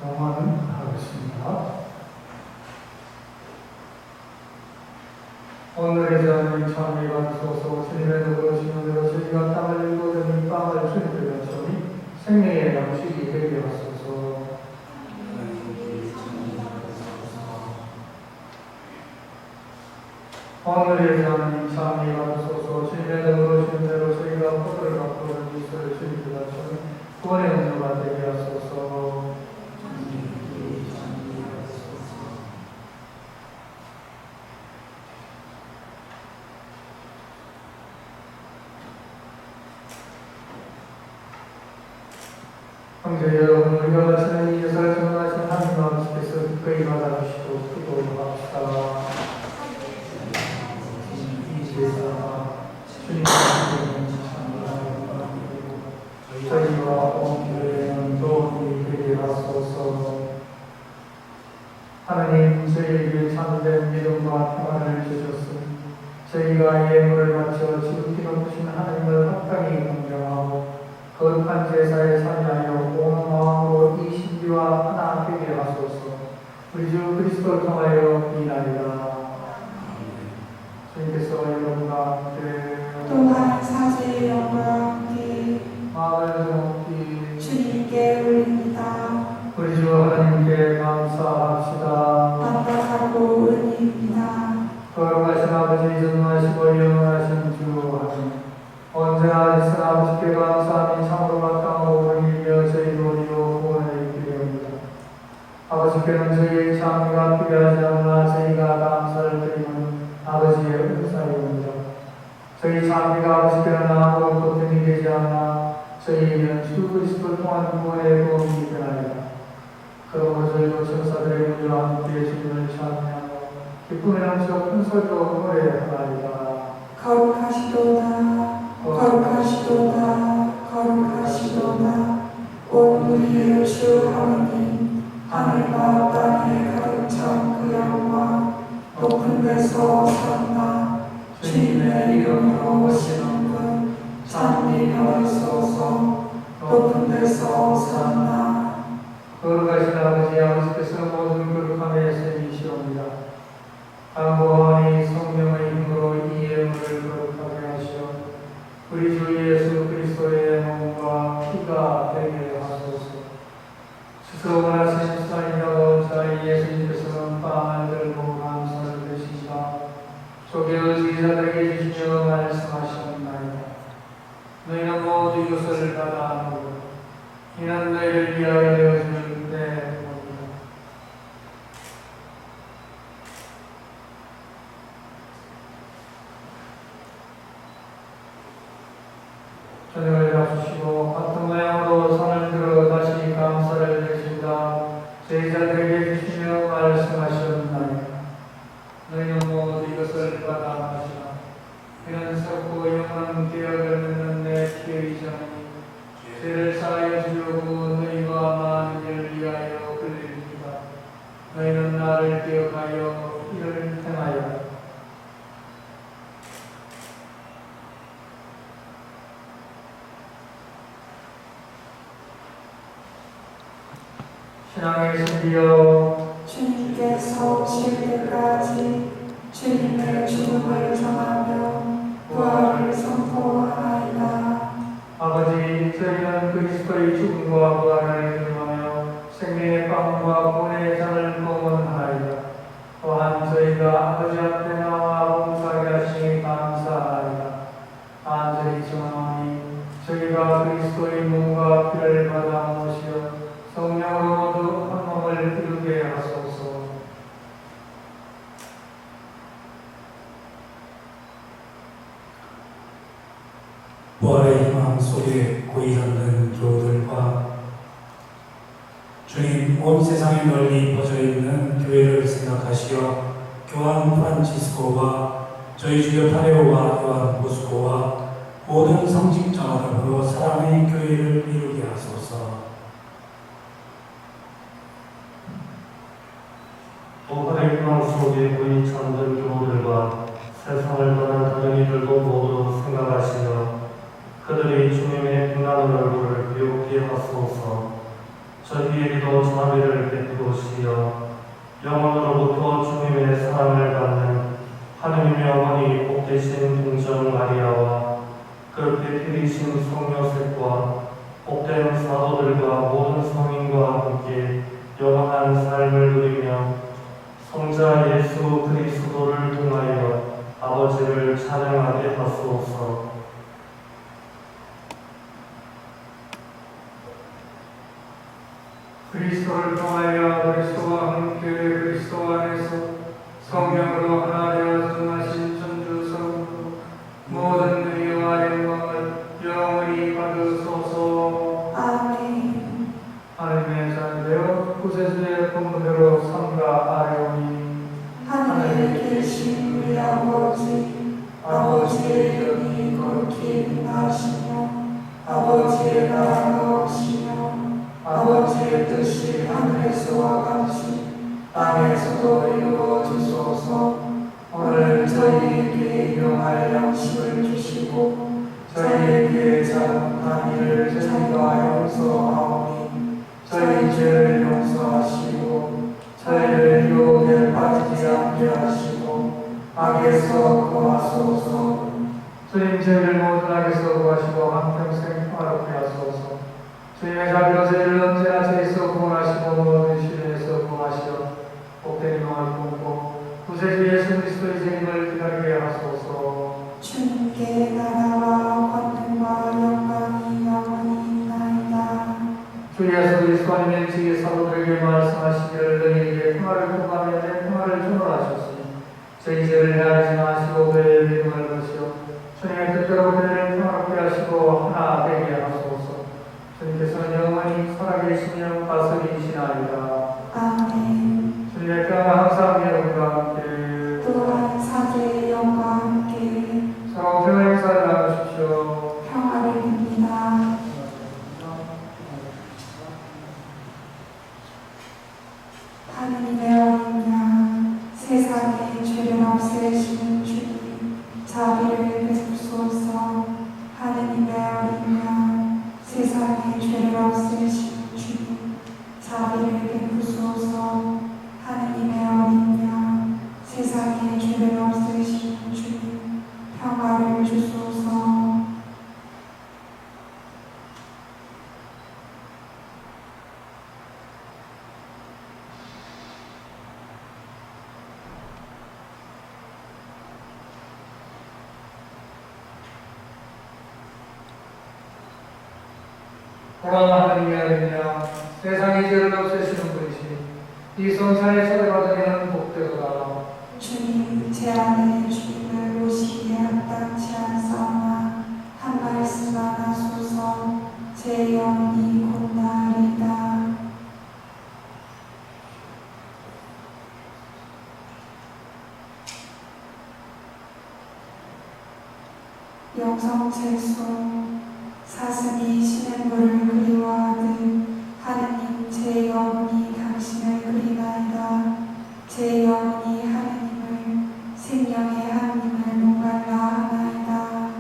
동원하겠습니다. 오늘의 자는 참 예받으소서. 주님의 도우시는 대로 저희가 땅을 일거든 이 빵을 주님께 바쳐니 생명의 양식이 되게 하소서. 오늘의 자는 참 예받으소서. 주님의 도우시는 대로 저희가 포도를 갖고 이스를 주님께 바쳐니 구원의 은혜가 되게 하소서. 형제 여러분, 우리가 바치는 이 예사를 전하신 하나님 아버지께서 기꺼이 받아주시고 기도합시다. 이 제사 주님의 저희와 온 교회는 도움이 되게 하소서. 하나님, 저희에게 참된 믿음과 평안을 주셨으니 저희가 예물을 바쳐 지극히 높으신 하나님을 합당히 공경하고 거룩한 제사에 참여하여 온 마음으로 이 신비와 하나 되게 하소서. 우리 주 그리스도를 통하여 비나이다. 주님께서 여러분과 함께 또한 사제의 영광과 함께 마음을 높이 주님께 올립니다. 우리 주 하나님께 감사합시다. 감사하고 은혜입니다. 거룩하신 아버지, 전능하시고 영원하신 주 하나님, 언제나 있으나 아버지께 감사함이 참으로 마땅하고 은혜이며 저희도 이로 구원을 입게 됩니다. 아버지께는 저희의 장미가 필요하지 않으나 저희가 감사를 드리는 아버지의 은사입니다. 저희 장미가 아버지께는 아무것도 됨이 되지 않으나 저희에게는 주 그리스도를 통한 구원의 도움이 되나이다. 그러므로 저희도 천사들의 문제와 함께 주님을 찬양하고 기쁨에 넘쳐 큰 소리로 노래하나이다. 거룩하시도다 거룩하시도다 거룩하시도다 온 우리의 주 하나님, 하늘과 땅에 가득 찬 그 영광 높은 데서 오셨나. 주님의 이름으로 오시는 분 찬미 받으소서. 높은 데서 오셨나. 거룩하신 아버지, 아버지께서 모든 거룩함의 셈이시옵니다. 간구하니 성령의 힘으로 이 예물을 거룩하게 하시어 우리 주 예수 그리스도의 몸과 피가 되게 하소서. 수고하신 수사이라고 자의 예수님께서는 빵을 들고 감사를 드시사 조개의 제자들에게 주시며 말씀하셨나이다. 너희는 모두 이것을 받아 먹으라. 이는 너희를 위하여 되어줄 때 저녁을 잡수시고 같은 모양으로 손을 들어 다시 감사를 드신다 제자들에게 주시며 말씀하셨나이다. 너희는 모두 이것을 받아 마시라. 이는 새롭고 영원한 계약을 맺는 내 피의 잔이니 죄를 사하여 주려고 너희와 만민을 위하여 흘립니다. 너희는 나를 기억하여 이를 행하여 신앙의 신비여, 주님께서 오실 때까지 주님의 죽음을 전하며 부활을 선포하나이다. 아버지, 저희는 그리스도의 죽음과 부활을 기념하며 생명의 빵과 구원의 잔을 봉헌하나이다. 또한 저희가 아버지 앞에 나와 봉사하게 하시니 감사하나이다. 간절히 청하오니 저희가 그리스도의 몸과 피를 받아 모시어 성령으로 모두 한 몸을 이루게 하소서. 부활의 희망 속에 고이 잡는 교우들과 주님, 온 세상에 널리 퍼져 있는 교회를 생각하시어 교황 프란치스코와 저희 주교 타레오와 요한 보스코와 모든 성직자와 더불어 사랑의 교회를 이루게 하소서. 부활의 희망 속에 고이 잠든 교우들과 세상을 떠난 다른이들도 모두 생각하시며 그들이 주님의 빛나는 얼굴을 비웃게 하소서. 저희에게도 자비를 베푸시어 영원으로부터 주님의 사랑을 받는 하느님의 어머니 복되신 동정 마리아와 그 배필이신 성요셉과 복된 사도들과 모든 성인과 함께 영원한 삶을 누리며 성자 예수 그리스도를 통하여 아버지를 찬양하게 하소서. 그리스도를 통하여 그리스도와 함께 그리스도 안에서 성령으로 하나 되어 전하신 전주성으로 모든 의와 영광을 영원히 받으소서. 아멘. 하나님의 자녀되어 구세주의 본분대로 삼가 아뢰오니 하늘에 계신 우리 아버지의 이름이 거룩히 빛나시며 아버지의 나라가 오시며 아버지의 뜻이 하늘에서와 같이 땅에서도 이루어지소서. 오늘 저희에게 일용할 양식을 주시고 저희에게 잘못한 일을 저희가 용서하오니 저희 죄를 용서하시고 저희를 유혹에 빠지지 않게 하시고 악에서 구하소서. 주님 저희를 모든 악에서 구하시고 한평생 평화롭게 하소서. 주님의 자비로 저희를 언제나 죄에서 구원하시고 모든 시련에서 구원하시어 복된 희망을 품고 구세주 예수 그리스도의 재림을 기다리게 하소서. 주님께 나라와 권능과 영광이 영원히 있나이다. 주 예수 그리스도 아니면 지혜 사도들에게 말씀하시기를 너희에게 평화를 통하며 내 평화를 주노라셨으니 저희 죄를 헤아리지 마시고 그의 믿음을 보시어 주님의 뜻대로 그들을 평화롭게 하시고 하나 되게 하소서. 주님께서는 영원히 살아계시며 다스리시나이다. 아멘. 주님의 평화가 항상 여러분과 함께 또한 사제의 영과 함께 서로 평화의 인사를 나누십시오. 평화를 빕니다. 하느님의 어린 양, 세상에 죄를 없애시는 주님, 자비를 베푸소서. 하느님의 어린 양, 세상에 죄를 없애시는 주님, 자비를 베푸소서. 하느님의 어린 양, 세상에 죄를 없애시는 주님, 평화를 주소서. 보라 하느님의 어린 양, 세상의 죄를 없애시는 분이시니 이 성찬에 초대받은 이는 복되도다. 주님, 제 안에 주님을 모시기에 합당치 않사오나 한 말씀만 하소서. 제 영이 곧 나으리다. 영성체소 사슴이 시냇물을 그리워하듯 하느님 제 영혼이 당신을 그리나이다. 제 영혼이 하느님을 생명의 하느님을 목말라 하나이다.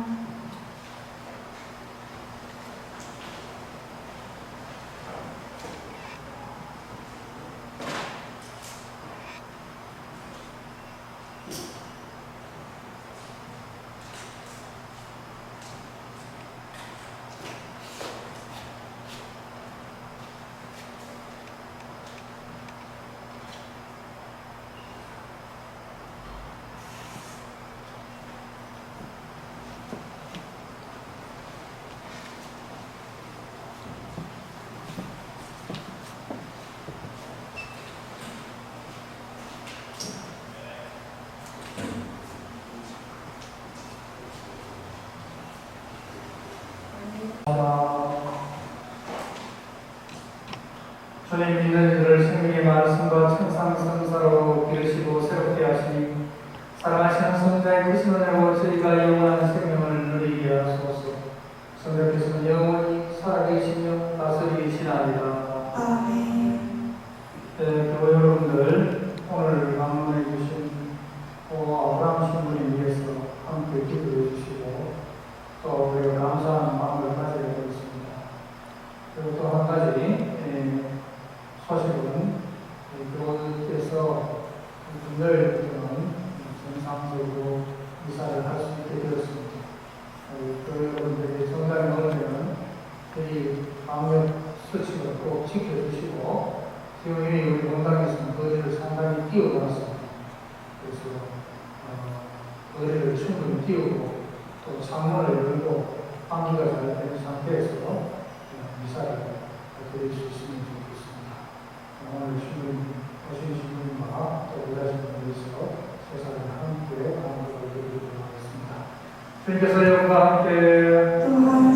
주님 믿는 이들을 생명의 말씀과 천상성사로 기르시고 새롭게 하시니 사랑하시는 성자의 크신 은혜로 저희가 영원한 생명을 누리게 하소서. 성자께서는 영원히 살아계시며 다스리시나이다. 아멘. 교회 여러분들, 오늘 방문해 주신 아브라함 신부님 위해서 함께 기도해 주시고 또 우리가 감사하는 마음을 가져야 되겠습니다. 그리고 또 한 가지 소식은 교회에서 내일부터는 정상적으로 이사를 할 수 있게 되었습니다. 교회 여러분들이 성당에 오면 이 방역 수칙을 꼭 지켜주시고 지금 이미 우리 본당에서는 거리를 상당히 띄워놨습니다. 그래서 거리를 충분히 띄우고 또 창문을 열고 환기가 잘 되는 상태에서 이사를 드릴 수 있으면 좋겠습니다. 오늘 오신 신부님과 또 우리자신을 위해서 세상을 함께 나누도록 하겠습니다. 주님께서 여러분과 함께 또한